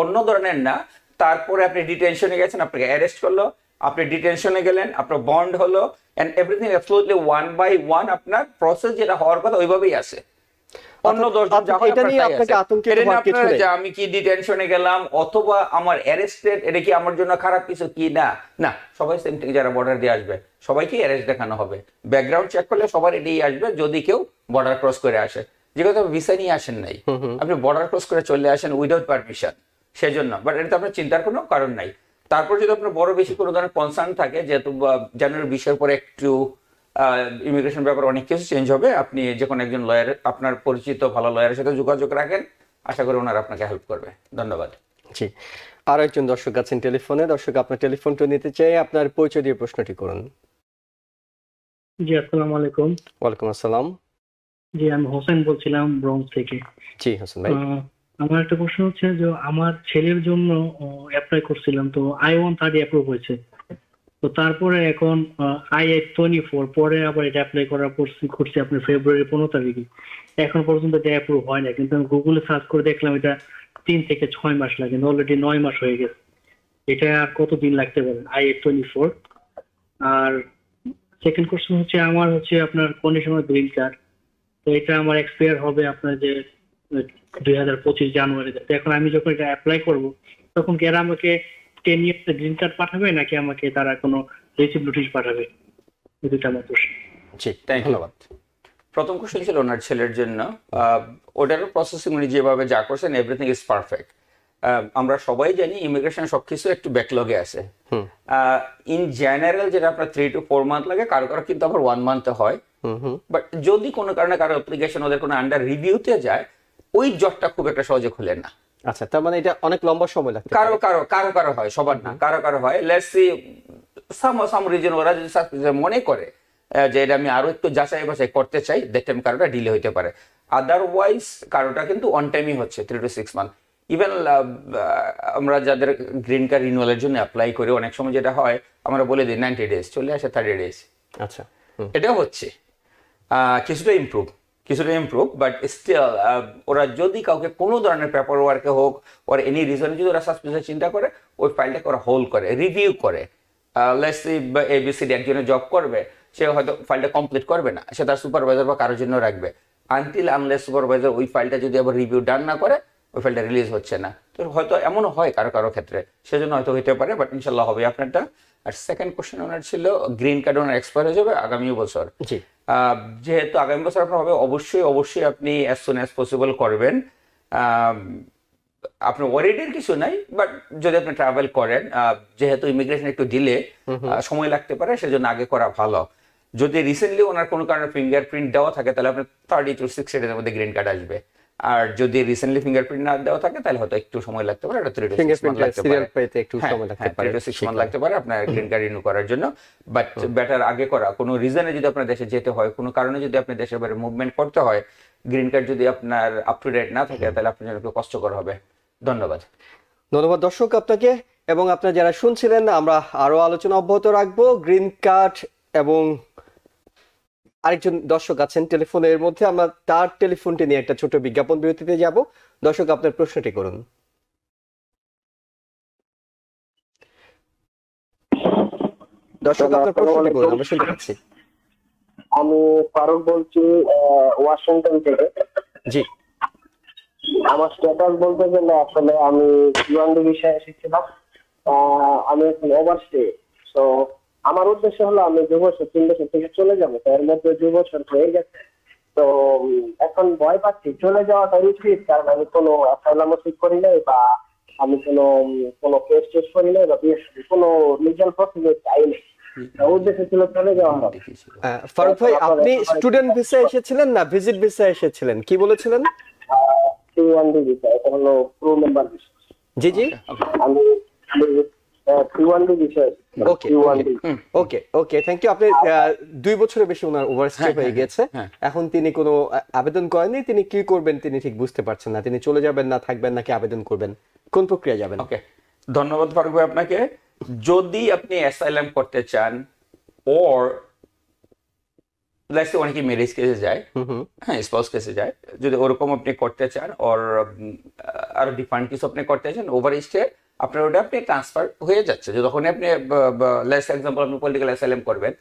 অন্য ধরনের না। তারপরে আপনি ডিটেনশনে গেছেন, আপনাকে অ্যারেস্ট করলো, আপনি ডিটেনশনে গেলেন, আপনার বন্ড হলো, এন্ড এভরিথিং অ্যাবসলিউটলি 1 by 1 আপনার প্রসেস যেটা হওয়ার কথা ওইভাবেই আছে। অন্য 10 জন যা হয় এটা নিয়ে আপনার তাই আপনাকে আছে। আতঙ্কিত এটা নিয়ে হওয়ার কিছু আপনার নেই। যে আমি কি ডিটেনশনে গেলাম অথবা আমার অ্যারেস্টেড, এটা কি আমার জন্য খারাপ কিছু কি না? না, সবাই সেম থিং, যারা বর্ডার দিয়ে আসবে সবাইকে অ্যারেস্ট দেখানো হবে। ব্যাকগ্রাউন্ড চেক করলে সবার এটাই আসবে যদি কেউ বর্ডার ক্রস করে আসে। যে কথা ভিসা নিয়ে আসেন নাই, আপনি বর্ডার ক্রস করে চলে আসেন উইদাউট পারমিশন, সেজন্য। বাট এটা আপনার চিন্তার কোনো কারণ নাই। তারপর যদি আপনার বড় বেশি কোনো ধরনের কনসার্ন থাকে, যেহেতু জানুয়ারি 20-এর পরে একটু ইমিগ্রেশন ব্যাপারে অনেক কিছু চেঞ্জ হবে, আপনি যে কোনো একজন লয়ার, আপনার পরিচিত ভালো লয়ারের সাথে যোগাযোগ রাখেন, আশা করি ওনারা আপনাকে হেল্প করবে। ধন্যবাদ। জি, আরো একজন দর্শক আছেন টেলিফোনে। দর্শক, আপনার টেলিফোনটা নিতে চাই, আপনার পরিচয় দিয়ে প্রশ্নটি করুন। জি, আসসালামু আলাইকুম। ওয়ালাইকুম আসসালাম। জি, আমি হোসেন বলছিলাম ব্রঞ্জ থেকে। জি হাসান ভাই। আমার একটা প্রশ্ন হচ্ছে যে আমার ছেলের জন্য অ্যাপ্লাই করছিলাম, তো I-130 অ্যাপ্রুভ হয়েছে। তো তারপরে এখন I-824 পরে আবার এটা অ্যাপ্লাই করছি আপনার ফেব্রুয়ারি 15 তারিখে। এখন পর্যন্ত এটা অ্যাপ্রুভ হয় না, কিন্তু আমি গুগলে সার্চ করে দেখলাম এটা 3 থেকে 6 মাস লাগে, অলরেডি 9 মাস হয়ে গেছে। এটা আর কতদিন লাগতে পারে I-824? আর সেকেন্ড কোশ্চেন হচ্ছে আমার আপনার কন্ডিশনাল গ্রিন কার্ড, তো এটা আমার এক্সপায়ার হবে আপনার যে 2025 জানুয়ারিতে। তো এখন আমি যখন এটা অ্যাপ্লাই করব তখন কি এরা আমাকে 10 ইয়ার্স গ্রিন কার্ড পাঠাবে নাকি আমাকে তারা কোনো রিসিভ নোটিশ পাঠাবে? এই দুটো আমার প্রশ্ন। জি, ধন্যবাদ। প্রথম কোশ্চেন ছিল ওনার ছেলের জন্য। ওটারও প্রসেসিং উনি যেভাবে যা করছেন এভরিথিং ইজ পারফেক্ট। আমরা সবাই জানি ইমিগ্রেশন সবকিছু একটু ব্যাকলগে আছে। ইন জেনারেল যেটা আপনার 3 to 4 মান্থ লাগে, কারো কারো কিন্তু আবার 1 মান্থে হয়। বাট যদি কোনো কারণে কারো অ্যাপ্লিকেশন ওদের কোনো আন্ডার রিভিউতে যায়, ওই জটটা খুব একটা সহজে খুলে না। আচ্ছা, তার মানে এটা অনেক লম্বা সময় লাগবে। কারো কারো কারো কারো হয়, সবার না, কারো কারো হয়। লেটস সি সাম রিজন ওরা যদি মনে করে যে এটা আমি আরো একটু যাচাই বাছাই করতে চাই, দ্যাট টাইম কারোটা ডিলে হতে পারে। আদারওয়াইজ কারোটা কিন্তু অন টাইমই হচ্ছে 3 to 6 মান্থ। ইভেন আমরা যাদের গ্রিন কার্ড রিনিউয়ালের জন্য অ্যাপ্লাই করি, অনেক সময় যেটা হয় আমরা বলে দিই 90 ডেজ, চলে আসে 30 ডেজ। আচ্ছা, এটাও হচ্ছে কিছুটা ইমপ্রুভ, বাট স্টিল ওরা যদি কাউকে কোনো ধরনের পেপার ওয়ার্কে হোক ওর এনি রিজনে যদি ওরা সাসপেন্সের চিন্তা করে, ওই ফাইলটাকে ওরা হোল্ড করে, রিভিউ করে। লেটস সি ABCD একজনে জব করবে, সে হয়তো ফাইলটা কমপ্লিট করবে না, সে তার সুপারভাইজার বা কারোর জন্য রাখবে, আনটিল আনলেস সুপারভাইজার ওই ফাইলটা যদি আবার রিভিউ ডান না করে, ওই ফাইলটা রিলিজ হচ্ছে না। তো হয়তো এমনও হয় কারো কারো ক্ষেত্রে, সেজন্য হয়তো হতে পারে, বাট ইনশাল্লাহ হবে আপনারটা। আর সেকেন্ড কোশ্চেন ওনার ছিল গ্রিন কার্ড ওনার এক্সপায়ার হয়ে যাবে আগামী বছর। জি, যেহেতু আগামী বছর আপনার হবে, অবশ্যই আপনি অ্যাজ সুন অ্যাজ পসিবল করবেন। আপনার ওয়ারিডের কিছু নাই, বাট যদি আপনি ট্রাভেল করেন, যেহেতু ইমিগ্রেশন একটু দিলে সময় লাগতে পারে, সেজন্য আগে করা ভালো। যদি রিসেন্টলি ওনার কোনো কারণে ফিঙ্গারপ্রিন্ট দেওয়া থাকে, তাহলে আপনার 30 to 60 ডেজের মধ্যে গ্রিন কার্ড আসবে। আর যদি রিসেন্টলি ফিঙ্গারপ্রিন্ট না দেওয়া থাকে, তাহলে হয়তো একটু সময় লাগতে পারে, 3 to 6 মান্থ লাগতে পারে। একটু সময় লাগতে পারে, 3 to 6 মান্থ লাগতে পারে আপনার গ্রিন কার্ড রিনিউ করার জন্য। বাট বেটার আগে করা। কোনো রিজনে যদি আপনার দেশে যেতে হয়, কোনো কারণে যদি আপনি দেশের বাইরে মুভমেন্ট করতে হয়, গ্রিন কার্ড যদি আপনার আপ টু ডেট না থাকে, তাহলে আপনার জন্য একটু কষ্টকর হবে। ধন্যবাদ। ধন্যবাদ দর্শক আপনাকে, এবং আপনারা যারা শুনছিলেন, আমরা আরো আলোচনা অব্যাহত রাখবো গ্রিন কার্ড। এবং আরেকজন দর্শক আছেন টেলিফোনের মধ্যে, আমরা তার টেলিফোনটি নিয়ে একটা ছোট বিজ্ঞাপন বিরতিতে যাব। দর্শক, আপনার প্রশ্নটি করুন। দর্শক, আপনার প্রশ্নটি করুন, আমরা শুনতে পাচ্ছি। আমি ফারুক বলছি ওয়াশিংটন থেকে। জি, আমার স্ট্যাটাস বলতে গেলে আসলে আমি T1D বিষয়ে এসেছিলাম। আমি এখন ওভারস্টে। তো আমার উদ্দেশ্য হলো আমি 2 বছর 3 বছর থেকে চলে যাবো, তো এর মধ্যে 2 বছর হয়ে গেছে। তো এখন ভয় পাচ্ছি চলে যাওয়াটা উচিত, কারণ আমি কোনো অ্যাসাইলামও ঠিক করি নাই, বা আমি কোনো কেস টেস করি নাই, বা কোনো লিগ্যাল প্রসিডিউর চাইনি। উদ্দেশ্য ছিল চলে যাওয়া। ফারুক ভাই, আপনি স্টুডেন্ট ভিসা এসেছিলেন না ভিজিট ভিসা এসেছিলেন, কি বলেছিলেন? T1D ভিসা, এটা হলো প্রো মেম্বার ভিসা। জি জি, আমি T1D visa. Okay, thank you. আপনি 2 বছরের বেশি ওনার ওভারস্টে হয়ে গেছে। এখন তিনি কোনো আবেদন করেননি, তিনি কি করবেন তিনি ঠিক বুঝতে পারছেন না, তিনি চলে যাবেন না থাকবেন নাকি আবেদন করবেন, কোন প্রক্রিয়া যাবেন? ওকে, ধন্যবাদ ফারুক ভাই আপনাকে। যদি আপনি অ্যাসাইলাম করতে চান, ওর লাইক অনেকে ম্যারেজ কেসে যায়, হ্যাঁ স্পাউস কেসে যায়, যদি ওরকম আপনি করতে চান, ওর আর ডিফারেন্ট কিছু আপনি করতে চান, ওভার স্টে আপনার ওটা আপনি ট্রান্সফার হয়ে যাচ্ছে। যখন আপনি লেস এক্সাম্পল আপনি পলিটিক্যাল অ্যাসাইলাম করবেন,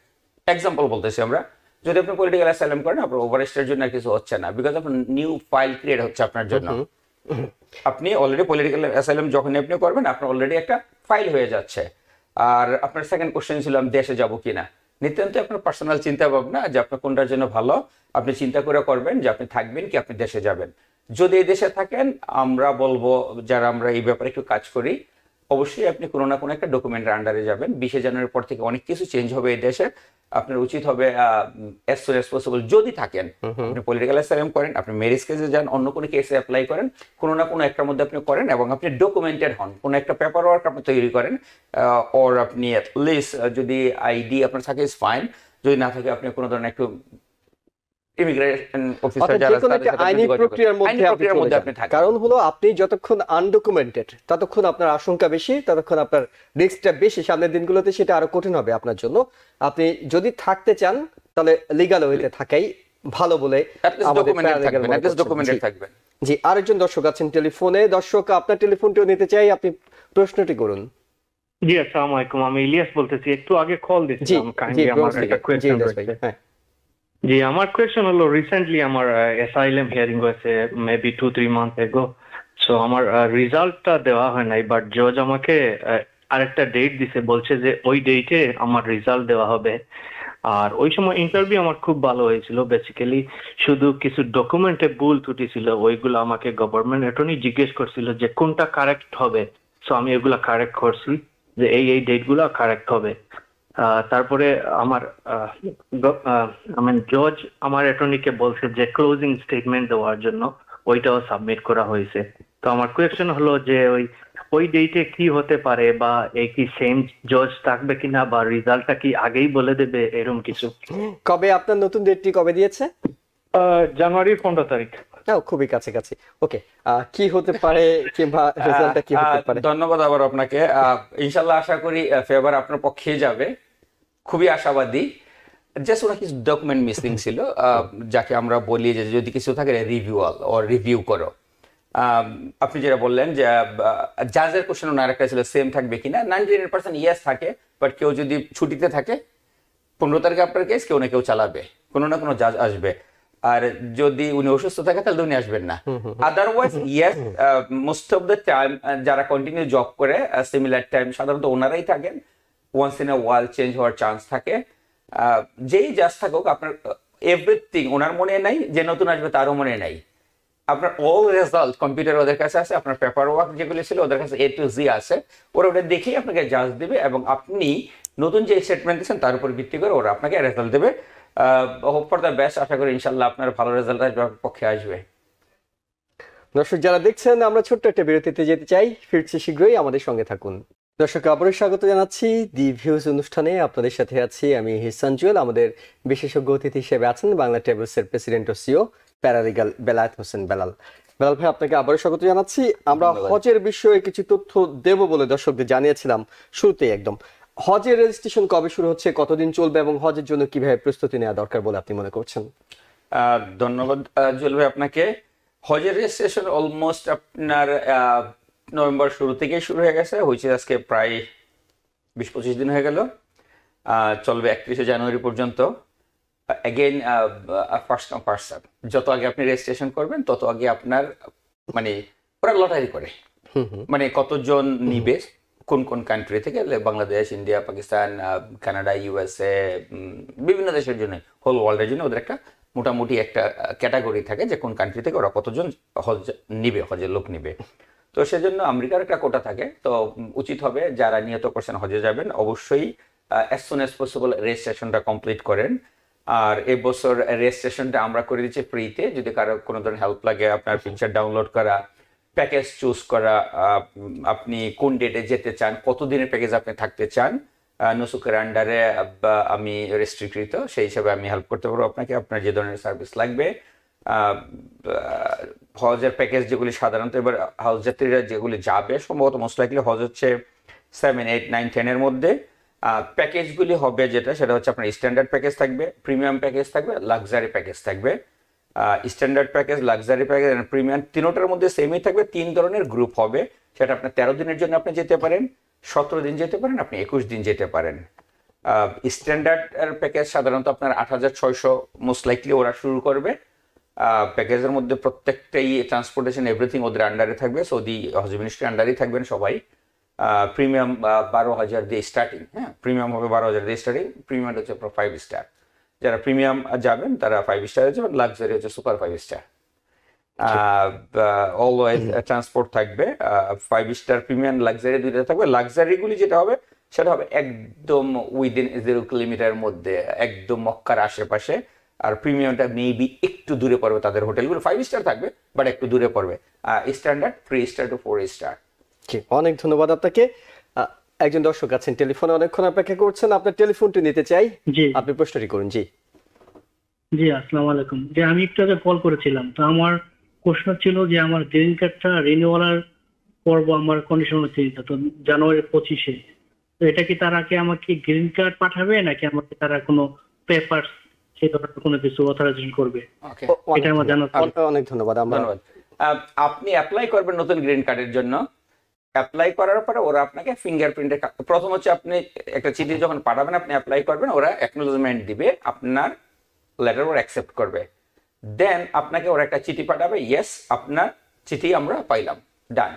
এক্সাম্পল বলতেছি আমরা, যদি আপনি পলিটিক্যাল অ্যাসাইলাম করেন আপনার ওভারস্টের জন্য আর কিছু হচ্ছে না, বিকজ আপনার নিউ ফাইল ক্রিয়েট হচ্ছে আপনার জন্য। আপনি অলরেডি পলিটিক্যাল অ্যাসাইলাম যখনই আপনি করবেন আপনার অলরেডি একটা ফাইল হয়ে যাচ্ছে। আর আপনার সেকেন্ড কোশ্চেন ছিল আমি দেশে যাব কিনা, নিতান্ত আপনার পার্সোনাল চিন্তা ভাবনা যে আপনার কোনটার জন্য ভালো, আপনি চিন্তা করে করবেন যে আপনি থাকবেন কি আপনি দেশে যাবেন। যদি এই দেশে থাকেন আমরা বলবো যারা আমরা এই ব্যাপারে একটু কাজ করি, অবশ্যই আপনি কোনো না কোনো একটা ডকুমেন্টের আন্ডারে যাবেন। 20 জানুয়ারির পর থেকে অনেক কিছু চেঞ্জ হবে এই দেশে, আপনার উচিত হবে as soon as possible যদি থাকেন আপনি পলিটিক্যাল অ্যাসাইলাম করেন, আপনি ম্যারেজ কেসে যান, অন্য কোনো কেসে অ্যাপ্লাই করেন, কোনো না কোনো একটার মধ্যে আপনি করেন এবং আপনি ডকুমেন্টেড হন, কোনো একটা পেপার ওয়ার্ক আপনি তৈরি করেন। ওর আপনি অ্যাটলিস্ট যদি আইডি আপনার থাকে ইজ ফাইন, যদি না থাকে আপনি কোনো ধরনের একটু ইমিগ্রেশন অফিসার যারা যে কোনো একটা আইনি প্রক্রিয়ার মধ্যে আপনি থাকেন। কারণ হলো আপনি যতক্ষণ আনডকুমেন্টেড ততক্ষণ আপনার আশঙ্কা বেশি, ততক্ষণ আপনার রিস্কটা বেশি, সামনের দিনগুলোতে সেটা আরো কঠিন হবে আপনার জন্য। আপনি যদি থাকতে চান তাহলে লিগ্যাল ওয়েতে থাকাই ভালো বলে থাকবেন। জি, আরেকজন দর্শক আছেন টেলিফোনে। দর্শক আপনার টেলিফোনটিও নিতে চাই, আপনি প্রশ্নটি করুন। জি আসসালামু আলাইকুম, আমি ইলিয়াস বলতেছি, একটু আগে কল দিয়েছিলাম, কাইন্ডলি আমার একটা কোয়েশ্চেন রয়েছে। জি, আমার কোয়েশ্চেন হলো রিসেন্টলি আমার অ্যাসাইলাম হিয়ারিং হয়েছে মেবি 2-3 মান্থ এগো। সো আমার রেজাল্টটা দেওয়া হয় নাই, বাট জজ আমাকে আরেকটা ডেট দিছে, বলছে যে ওই ডেটে আমার রেজাল্ট দেওয়া হবে। আর ওই সময় ইন্টারভিউ আমার খুব ভালো হয়েছিল, বেসিক্যালি শুধু কিছু ডকুমেন্টে ভুল ত্রুটি ছিল, ওইগুলো আমাকে গভর্নমেন্ট অ্যাটর্নি জিজ্ঞেস করছিল যে কোনটা কারেক্ট হবে। সো আমি এগুলা কারেক্ট করছি যে এই ডেটগুলো কারেক্ট হবে। তারপরে আমার জজ আমার অ্যাটর্নিকে বলছে যে ক্লোজিং স্টেটমেন্ট দেওয়ার জন্য, ওইটাও সাবমিট করা হয়েছে। তো আমার কোয়েশ্চেন হলো যে ওই ডেটে কি হতে পারে, বা এই কি সেম জজ থাকবে কিনা, বা রেজাল্টটা কি আগেই বলে দেবে, এরকম কিছু? কবে আপনার নতুন ডেটটি কবে দিয়েছে? জানুয়ারি 15 তারিখ। খুবই কাছাকাছি। ওকে, কি হতে পারে কিংবা রেজাল্টটা কি হতে পারে? ধন্যবাদ আবার আপনাকে। ইনশাআল্লাহ আশা করি ফেভার আপনার পক্ষে যাবে, খুবই আশাবাদী। জাস্ট ওনার কিছু ডকুমেন্ট মিসিং ছিল, যাকে আমরা বলি যে যদি কিছু থাকে রিভিউয়াল ও রিভিউ করো। আপনি যেটা বললেন যে জাজের কোশ্চেন ওনার একটা ছিল সেম থাকবে কিনা, 99% ইয়েস থাকে, বাট কেউ যদি ছুটিতে থাকে 15 তারিখে আপনার কেস কেউ না কেউ চালাবে, কোনো না কোনো জাজ আসবে। আর যদি উনি অসুস্থ থাকে তাহলে উনি আসবেন না। Otherwise yes, most of the time যারা কন্টিনিউ জব করে সিমিলার টাইম সাধারণত ওনারাই থাকেন। Once in a while change হওয়ার চান্স থাকে। যেই জাজ থাকুক আপনার এভরিথিং ওনার মনে নাই, যে নতুন আসবে তারও মনে নাই। আপনার অল রেজাল্ট কম্পিউটার ওদের কাছে আছে, আপনার পেপার ওয়ার্ক যেগুলো ছিল ওদের কাছে A to Z আছে, ওরা ওটা দেখেই আপনাকে জাজ দেবে এবং আপনি নতুন যে স্টেটমেন্ট দিচ্ছেন তার উপর ভিত্তি করে ওরা আপনাকে রেজাল্ট দেবে। হোপ ফর দ্য বেস্ট, আশা করি ইনশাল্লাহ আপনার ভালো রেজাল্ট আসবে, পক্ষে আসবে। দর্শক যারা দেখছেন, আমরা ছোট্ট একটা বিরতিতে যেতে চাই, ফিরছি শীঘ্রই, আমাদের সঙ্গে থাকুন। দর্শক আবারও স্বাগত জানাচ্ছি দি ভিউজ অনুষ্ঠানে, আপনাদের সাথে আছি আমি ইহসান জুয়েল। আমাদের বিশেষজ্ঞ অতিথি হিসেবে আছেন বাংলা ট্রাভেলসের প্রেসিডেন্ট ও সিও প্যারালিগাল বেলায়েত হোসেন বেলাল। বেলাল ভাই, আপনাকে আবারও স্বাগত জানাচ্ছি। আমরা হজের বিষয়ে কিছু তথ্য দেব বলে দর্শকদের জানিয়েছিলাম শুরুতেই একদম। হজের রেজিস্ট্রেশন কবে শুরু হচ্ছে, কতদিন চলবে এবং হজের জন্য কিভাবে প্রস্তুতি নেওয়া দরকার বলে আপনি মনে করছেন? ধন্যবাদ জুয়েল ভাই আপনাকে। হজের রেজিস্ট্রেশন অলমোস্ট আপনার নভেম্বর শুরু থেকেই শুরু হয়ে গেছে, হয়েছে আজকে প্রায় 20-25 দিন হয়ে গেল, চলবে 31 জানুয়ারি পর্যন্ত। Again first come first serve, যত আগে আপনি রেজিস্ট্রেশন করবেন তত আগে আপনার মানে ওরা লটারি করে, মানে কতজন নিবে কোন কোন কান্ট্রি থেকে, Bangladesh, India, Pakistan, Canada, USA, বিভিন্ন দেশের জন্য, হোল ওয়ার্ল্ডের জন্য ওদের একটা মোটামুটি একটা ক্যাটাগরি থাকে যে কোন কান্ট্রি থেকে ওরা কতজন হজ নিবে, হজের লোক নিবে। তো সেজন্য আমেরিকার একটা কোটা থাকে। তো উচিত হবে যারা নিয়ত করছেন হজে যাবেন অবশ্যই as soon as possible রেজিস্ট্রেশনটা কমপ্লিট করেন। আর এই বছর রেজিস্ট্রেশনটা আমরা করে দিচ্ছি ফ্রিতে। যদি কারো কোনো ধরনের হেল্প লাগে, আপনার পিকচার ডাউনলোড করা, প্যাকেজ চুজ করা, আপনি কোন ডেটে যেতে চান, কতদিনের প্যাকেজ আপনি থাকতে চান, নুসুকের আন্ডারে আমি রেস্ট্রিক্টকৃত, সেই হিসাবে আমি হেল্প করতে পারবো আপনাকে, আপনার যে ধরনের সার্ভিস লাগবে। হজের প্যাকেজ যেগুলি সাধারণত এবার হজ যাত্রীরা যেগুলি যাবে সম্ভবত মোস্ট লাইকলি হজ হচ্ছে 7, 8, 9, 10 এর মধ্যে। প্যাকেজগুলি হবে সেটা হচ্ছে আপনার স্ট্যান্ডার্ড প্যাকেজ থাকবে, প্রিমিয়াম প্যাকেজ থাকবে, লাক্সারি প্যাকেজ থাকবে। স্ট্যান্ডার্ড প্যাকেজ, লাক্সারি প্যাকেজ আর প্রিমিয়াম তিনোটার মধ্যে সেমই থাকবে। 3 ধরনের গ্রুপ হবে, সেটা আপনার 13 দিনের জন্য আপনি যেতে পারেন, 17 দিন যেতে পারেন, আপনি 21 দিন যেতে পারেন। স্ট্যান্ডার্ড প্যাকেজ সাধারণত আপনার 8,600 মোস্ট লাইকলি ওরা শুরু করবে। প্যাকেজের মধ্যে প্রত্যেকটাই ট্রান্সপোর্টেশন এভরিথিং ওদের আন্ডারে থাকবে, সৌদি হজ মিনিস্ট্রির আন্ডারেই থাকবেন সবাই। প্রিমিয়াম 12,000 দিয়ে স্টার্টিং, হ্যাঁ প্রিমিয়াম হবে 12,000 দিয়ে স্টার্টিং। প্রিমিয়াম হচ্ছে 5 স্টার, যারা প্রিমিয়াম যাবেন তারা 5 স্টারে যাবেন, লাক্সারি হচ্ছে সুপার 5 স্টার। অলওয়েজ ট্রান্সপোর্ট থাকবে, 5 স্টার প্রিমিয়াম লাক্সারি দুইটা থাকবে। লাক্সারিগুলি যেটা হবে সেটা হবে একদম উইদিন 0 কিলোমিটার মধ্যে, একদম মক্কার আশেপাশে। আর প্রিমিয়ামটা মেবি একটু দূরে পড়বে, তাদের হোটেলগুলো 5 স্টার থাকবে বাট একটু দূরে পড়বে। Standard 3 star to 4 star. জি, অনেক ধন্যবাদ আপনাকে। একজন দর্শক আছেন টেলিফোনে, অনেকক্ষণ অপেক্ষা করছেন, আপনার টেলিফোনটি নিতে চাই। জি আপনি প্রশ্নটি করুন। জি জি, আসসালামু আলাইকুম। যে আমি একটু আগে কল করেছিলাম, তো আমার প্রশ্ন ছিল যে আমার গ্রিন কার্ডটা রিনিউয়াল করবো, আমার কন্ডিশন হচ্ছে এটা তো জানুয়ারি 25-এ। তো এটা কি তারা কি আমাকে গ্রিন কার্ড পাঠাবে নাকি আমাকে তারা কোনো পেপার সেই ধরনের কোনো কিছু অথরাইজেশন করবে? এটা আমার জানা। অনেক ধন্যবাদ। ধন্যবাদ। আপনি অ্যাপ্লাই করবেন নতুন গ্রিন কার্ডের জন্য। অ্যাপ্লাই করার পরে ওরা আপনাকে ফিঙ্গারপ্রিন্টের, প্রথম হচ্ছে আপনি একটা চিঠি যখন পাঠাবেন, আপনি অ্যাপ্লাই করবেন, ওরা অ্যাকনোলেজমেন্ট দিবে, আপনার লেটার ওরা অ্যাকসেপ্ট করবে। দেন আপনাকে ওরা একটা চিঠি পাঠাবে, ইয়েস আপনার চিঠি আমরা পাইলাম, ডান।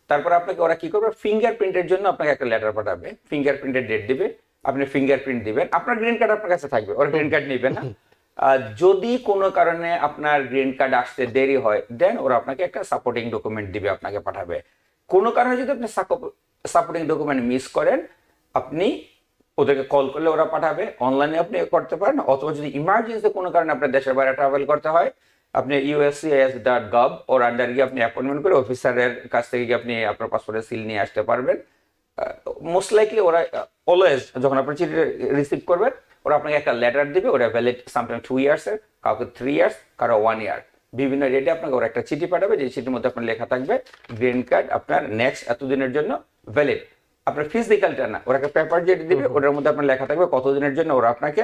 তারপর আপনাকে ওরা কি করবে, ফিঙ্গারপ্রিন্টের জন্য আপনাকে একটা লেটার পাঠাবে, ফিঙ্গারপ্রিন্টের ডেট দিবে, আপনি ফিঙ্গারপ্রিন্ট দিবেন, আপনার গ্রিন কার্ড আপনার কাছে থাকবে, ওরা গ্রিন কার্ড নেবে না। যদি কোনো কারণে আপনার গ্রিন কার্ড আসতে দেরি হয়, দেন ওরা আপনাকে একটা সাপোর্টিং ডকুমেন্ট দিবে, আপনাকে পাঠাবে। কোনো কারণে যদি আপনি সাপোর্টিং ডকুমেন্ট মিস করেন, আপনি ওদেরকে কল করলে ওরা পাঠাবে, অনলাইনে আপনি করতে পারেন, অথবা যদি ইমার্জেন্সি কোনো কারণে আপনার দেশের বাইরে ট্রাভেল করতে হয়, আপনি uscis.gov ওর আন্ডার গিয়ে আপনি অ্যাপয়েন্টমেন্ট করে অফিসারের কাছ থেকে গিয়ে আপনি আপনার পাসপোর্টের সিল নিয়ে আসতে পারবেন। মোস্ট লাইকলি ওরা অলওয়েজ যখন আপনার চিঠি রিসিভ করবে, ওরা আপনাকে একটা লেটার দিবে, ওরা ভ্যালিড সামটাইম 2 ইয়ার্সের, কাউকে 3 ইয়ার্স, কারো 1 ইয়ার, বিভিন্ন রেটে আপনাকে ওরা একটা চিঠি পাঠাবে, যে চিঠির মধ্যে আপনার লেখা থাকবে গ্রিন কার্ড আপনার নেক্সট এতদিনের জন্য ভ্যালিড। আপনার ফিজিক্যালটা না, ওরা একটা পেপার যেটা দিবে ওটার মধ্যে আপনার লেখা থাকবে কতদিনের জন্য ওরা আপনাকে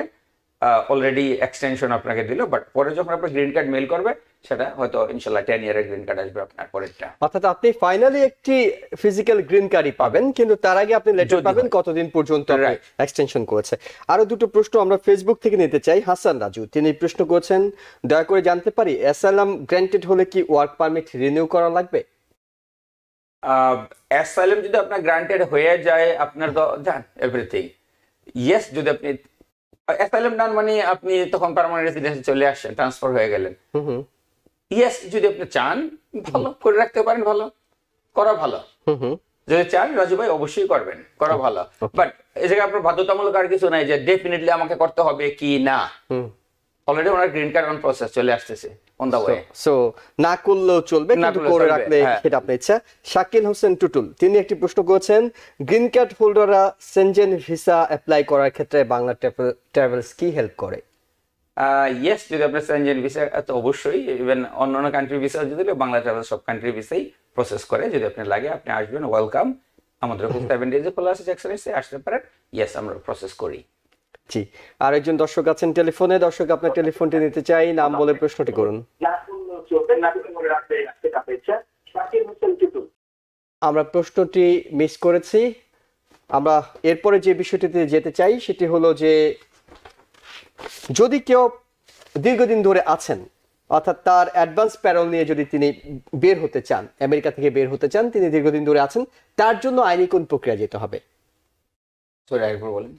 অলরেডি এক্সটেনশন আপনাকে দিল, বাট পরে যখন আপনার গ্রিন কার্ড মেল করবে, সেটা হয়তো ইনশাল্লাহ 10 ইয়ারের গ্রিন কার্ড আসবে আপনার পরেরটা। অর্থাৎ আপনি ফাইনালি একটি ফিজিক্যাল গ্রিন কার্ডই পাবেন, কিন্তু তার আগে আপনি লেটার পাবেন কতদিন পর্যন্ত এক্সটেনশন করেছে। আরো দুটো প্রশ্ন আমরা ফেসবুক থেকে নিতে চাই। হাসান রাজু তিনি প্রশ্ন করেছেন, দয়া করে জানতে পারি অ্যাসাইলাম গ্র্যান্টেড হলে কি ওয়ার্ক পারমিট রিনিউ করা লাগবে? অ্যাসাইলাম যদি আপনার গ্রান্টেড হয়ে যায়, আপনার তো জান এভরিথিং, ইয়েস। যদি আপনি অ্যাসাইলাম ডান মানে আপনি তখন পার্মানেন্ট রেসিডেন্সি চলে আসছেন, ট্রান্সফার হয়ে গেলেন, ইয়েস। যদি আপনি চান ভালো করে রাখতে পারেন, ভালো করা ভালো। যদি চান রাজু ভাই অবশ্যই করবেন, করা ভালো। বাট এই জায়গায় আপনার বাধ্যতামূলক আর কিছু নাই যে ডেফিনেটলি আমাকে করতে হবে কি না। Already owner green card on process চলে আসতেছে, অন দা ওয়ে। সো না করলেও চলবে, কিন্তু করে রাখলে সেটা আপনার ইচ্ছা। শাকিল হোসেন টুটুল তিনি একটি প্রশ্ন করেছেন, গ্রিন কার্ড হোল্ডাররা সেনজেন ভিসা অ্যাপ্লাই করার ক্ষেত্রে বাংলা ট্রাভেলস কি হেল্প করে? ইয়েস, যদি আপনার সেনজেন ভিসা, তো অবশ্যই। ইভেন অন্যান্য কান্ট্রি ভিসা যদি বাংলা ট্রাভেল সব কান্ট্রি ভিসাই প্রসেস করে। যদি আপনি লাগে আপনি আসবেন, ওয়েলকাম। আমাদের 7 ডেজে খোলা আছে, জ্যাকসনে আসতে পারেন। ইয়েস, আমরা প্রসেস করি। জি, আর একজন দর্শক আছেন টেলিফোনে। দর্শক আপনার টেলিফোনটি নিতে চাই, নাম বলে প্রশ্নটি করুন। আমরা প্রশ্নটি মিস করেছি। আমরা এরপরে যে বিষয়টিতে যেতে চাই সেটি হলো যে যদি কেউ দীর্ঘদিন ধরে আছেন, অর্থাৎ তার অ্যাডভান্স প্যারোল নিয়ে যদি তিনি বের হতে চান, আমেরিকা থেকে বের হতে চান, তিনি দীর্ঘদিন ধরে আছেন, তার জন্য আইনি কোন প্রক্রিয়া যেতে হবে? বলেন।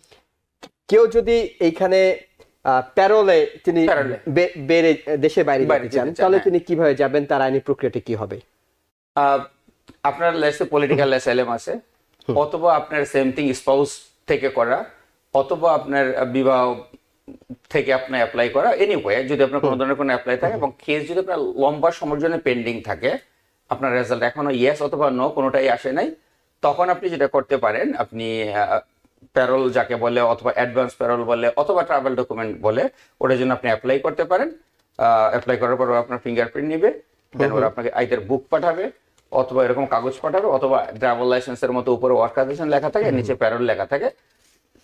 কেউ যদি এইখানে প্যারোলে তিনি দেশের বাইরে যেতে চান, তাহলে তিনি কিভাবে যাবেন, তার আইনি প্রক্রিয়াটি কি হবে? আপনার লেসে পলিটিক্যাল অ্যাসাইলাম আছে, অথবা আপনার সেম থিং স্পাউস থেকে করা, অথবা আপনার বিবাহ থেকে আপনি অ্যাপ্লাই করা। এনিওয়ে যদি আপনার কোনো ধরনের কোনো অ্যাপ্লাই থাকে এবং কেস যদি আপনার লম্বা সময়ের জন্য পেন্ডিং থাকে, আপনার রেজাল্ট এখনো ইয়েস অথবা নো কোনোটাই আসে নাই, তখন আপনি যেটা করতে পারেন, আপনি প্যারোল যাকে বলে, অথবা অ্যাডভান্স প্যারোল বলে, অথবা ট্রাভেল ডকুমেন্ট বলে, ওটার জন্য আপনি অ্যাপ্লাই করতে পারেন। অ্যাপ্লাই করার পর আপনার ফিঙ্গারপ্রিন্ট নিবে, দেন ওরা আপনাকে আইদার বুক পাঠাবে, অথবা এরকম কাগজ পাঠাবে, অথবা ড্রাইভার লাইসেন্সের মতো উপরে ওয়ার্ক অথরাইজেশন লেখা থাকে, নিচে প্যারোল লেখা থাকে,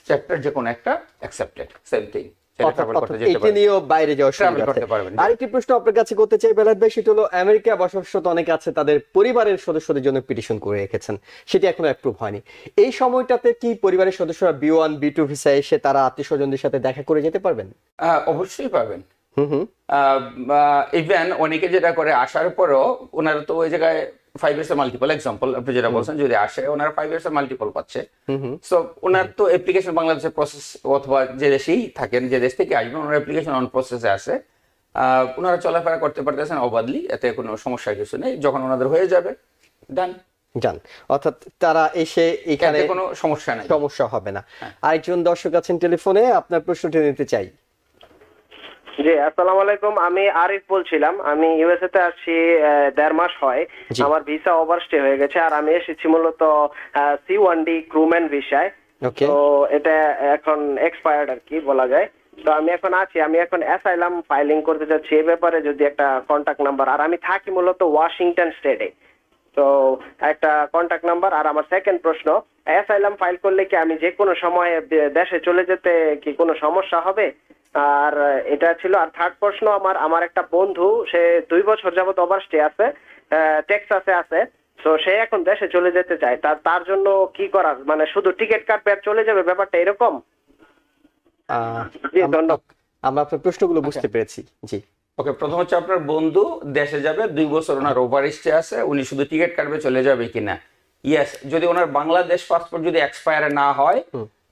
চ্যাপ্টার যে কোনো একটা অ্যাকসেপ্টেড, সেম থিং চাইলে ট্রাভেল করতে যেতে এটা পারবেন, নিয়েও বাইরে যাওয়ার ট্রাভেল সুযোগ আছে। করতে পারবেন। আরেকটি প্রশ্ন আপনার কাছে করতে চাই বেলায়েত ভাই, সেটা হলো আমেরিকা বসবাসরত অনেকে আছে তাদের পরিবারের সদস্যদের জন্য পিটিশন করে রেখেছেন, সেটি এখনো অ্যাপ্রুভ হয়নি। এই সময়টাতে কি পরিবারের সদস্যরা B1 B2 ভিসা এসে তারা আত্মীয়-স্বজনদের সাথে দেখা করে যেতে পারবেন? অবশ্যই পাবেন। ইভেন অনেকে যেটা করে আসার পরও ওনারা তো ওই জায়গায় 5 ইয়ার্স মাল্টিপল, এক্সাম্পল আপনি যেটা বলছেন, যদি আসে ওনারা 5 ইয়ার্স মাল্টিপল পাচ্ছে, সো ওনার তো অ্যাপ্লিকেশন বাংলাদেশের প্রসেস অথবা যে দেশেই থাকেন, যে দেশ থেকে আসবেন, ওনার অ্যাপ্লিকেশন অন প্রসেসে আছে, ওনারা চলাফেরা করতে পারতেছেন অবাধলি, এতে কোনো সমস্যার কিছু নেই। যখন ওনাদের হয়ে যাবে ডান জান, অর্থাৎ তারা এসে এখানে কোনো সমস্যা নেই, সমস্যা হবে না। আরেকজন দর্শক আছেন টেলিফোনে, আপনার প্রশ্নটি নিতে চাই। জি, আসসালামু আলাইকুম। আমি আরিফ বলছিলাম। আমি ইউএসএ তে আসছি 1.5 মাস হয়। আমার ভিসা ওভারস্টে হয়ে গেছে, আর আমি এসেছি মূলত C1D ক্রুম্যান ভিসায়। তো এটা এখন এক্সপায়ার্ড আর কি বলা যায়। তো আমি এখন আছি, আমি এখন অ্যাসাইলাম ফাইলিং করতে যাচ্ছি। এই ব্যাপারে যদি একটা কন্টাক্ট নাম্বার, আর আমি থাকি মূলত ওয়াশিংটন স্টেটে, তো একটা কন্টাক্ট নাম্বার। আর আমার সেকেন্ড প্রশ্ন, অ্যাসাইলাম ফাইল করলে কি আমি যে কোনো সময় দেশে চলে যেতে কি কোনো সমস্যা হবে? আর এটা ছিল। আর থার্ড প্রশ্ন, আমার একটা বন্ধু, সে 2 বছর যাবত ওভারস্টে আছে, টেক্সাসে আছে, তো সে এখন দেশে চলে যেতে চায়। তার জন্য কি করার, মানে শুধু টিকিট কাটবে আর চলে যাবে, ব্যাপারটা এরকম? জি, ধন্যবাদ। আমরা আপনার প্রশ্নগুলো বুঝতে পেরেছি। জি, ওকে। প্রথম হচ্ছে আপনার বন্ধু দেশে যাবে, 2 বছর ওনার ওভারস্টে আছে, উনি শুধু টিকিট কাটবে চলে যাবে কিনা? ইয়েস, যদি ওনার বাংলাদেশ পাসপোর্ট যদি এক্সপায়ার না হয়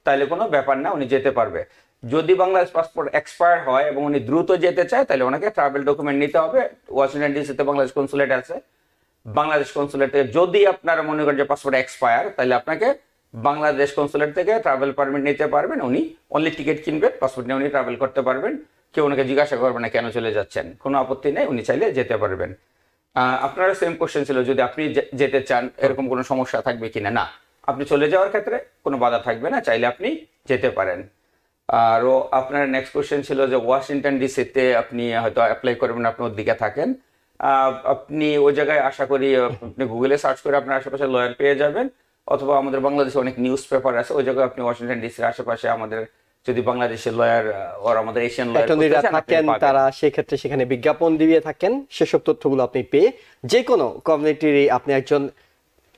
তাহলে কোনো ব্যাপার না, উনি যেতে পারবে। যদি বাংলাদেশ পাসপোর্ট এক্সপায়ার হয় এবং উনি দ্রুত যেতে চায়, তাহলে ওনাকে ট্রাভেল ডকুমেন্ট নিতে হবে। ওয়াশিংটন ডিসিতে বাংলাদেশ কনসুলেট আছে, বাংলাদেশ কনসুলেট থেকে যদি আপনারা মনে করেন যে পাসপোর্ট এক্সপায়ার, তাহলে আপনাকে বাংলাদেশ কনসুলেট থেকে ট্রাভেল পারমিট নিতে পারবেন। উনি অনলি টিকিট কিনবেন, পাসপোর্ট নিয়ে উনি ট্রাভেল করতে পারবেন। কেউ ওনাকে জিজ্ঞাসা করবে না কেন চলে যাচ্ছেন, কোনো আপত্তি নেই, উনি চাইলে যেতে পারবেন। আপনারা সেম কোশ্চেন ছিল, যদি আপনি যেতে চান এরকম কোনো সমস্যা থাকবে কিনা? না, আপনি চলে যাওয়ার ক্ষেত্রে কোনো বাধা থাকবে না, চাইলে আপনি যেতে পারেন। আরও আপনার নেক্সট কোশ্চেন ছিল যে ওয়াশিংটন ডিসিতে আপনি হয়তো অ্যাপ্লাই করবেন, আপনি ওর দিকে থাকেন, আপনি ওই জায়গায় আশা করি আপনি গুগলে সার্চ করে আপনার আশেপাশে লয়ার পেয়ে যাবেন, অথবা আমাদের বাংলাদেশে অনেক নিউজ পেপার আছে, ওই জায়গায় আপনি ওয়াশিংটন ডিসির আশেপাশে আমাদের যদি বাংলাদেশের লয়ার ওর আমাদের এশিয়ান লয়ার থাকেন, তারা সেক্ষেত্রে সেখানে বিজ্ঞাপন দিয়ে থাকেন, সেসব তথ্যগুলো আপনি পেয়ে যে কোনো কমিউনিটির আপনি একজন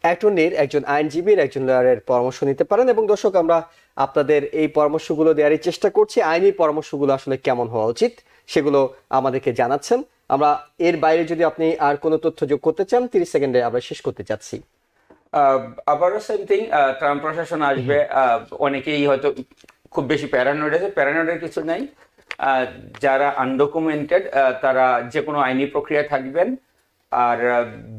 অ্যাটর্নির, একজন আইনজীবীর, একজন লয়ারের পরামর্শ নিতে পারেন। এবং দর্শক, আমরা আপনাদের এই পরামর্শগুলো দেওয়ারই চেষ্টা করছি। আইনি পরামর্শগুলো আসলে কেমন হওয়া উচিত সেগুলো আমাদেরকে জানাচ্ছেন। আমরা এর বাইরে যদি আপনি আর কোনো তথ্য যোগ করতে চান, 30 সেকেন্ডে আমরা শেষ করতে চাচ্ছি। আবারও সেম থিং, ট্রাম্প প্রশাসন আসবে, অনেকেই হয়তো খুব বেশি প্যারানয়েড আছে, প্যারানয়েডের কিছু নাই। যারা আনডকুমেন্টেড তারা যে কোনো আইনি প্রক্রিয়া থাকবেন। আর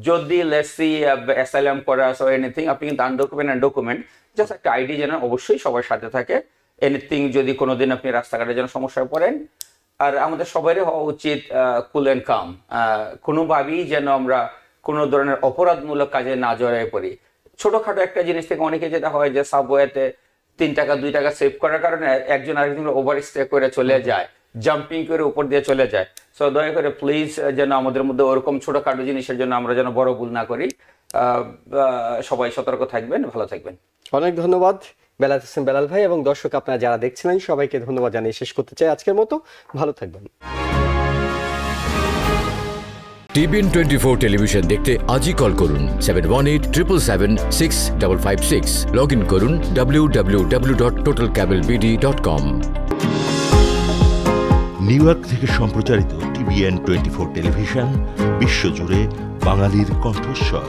যদি লেটসি অ্যাসাইলাম করা আছে এনিথিং, আপনি কিন্তু আনডকুমেন্ট অ্যান্ড ডকুমেন্ট, জাস্ট একটা আইডি যেন অবশ্যই সবার সাথে থাকে। এনিথিং যদি কোনোদিন আপনি রাস্তাঘাটে যেন সমস্যায় পড়েন। আর আমাদের সবারই হওয়া উচিত কুল অ্যান্ড কাম, কোনোভাবেই যেন আমরা কোনো ধরনের অপরাধমূলক কাজে না জড়ায় পড়ি। ছোটখাটো একটা জিনিস থেকে অনেকে যেটা হয় যে সাবওয়েতে 3 টাকা 2 টাকা সেভ করার কারণে একজন আরেকজন ওভার স্টে করে চলে যায়, জাম্পিং করে উপর দিয়ে চলে যায়। সো দয়া করে প্লিজ যেন আমাদের মধ্যে ওরকম ছোটখাটো জিনিসের জন্য আমরা যেন বড় ভুল না করি। সবাই সতর্ক থাকবেন, ভালো থাকবেন। অনেক ধন্যবাদ বেলায়েত হোসেন বেলাল ভাই, এবং দর্শক আপনারা যারা দেখছিলেন সবাইকে ধন্যবাদ জানিয়ে শেষ করতে চাই আজকের মতো। ভালো থাকবেন। TBN 24 টেলিভিশন দেখতে আজই কল করুন 7187776556। লগ ইন করুন www.totalcablebd.com। নিউ ইয়র্ক থেকে সম্প্রচারিত TBN 24 টেলিভিশন বিশ্বজুড়ে বাঙালির কণ্ঠস্বর।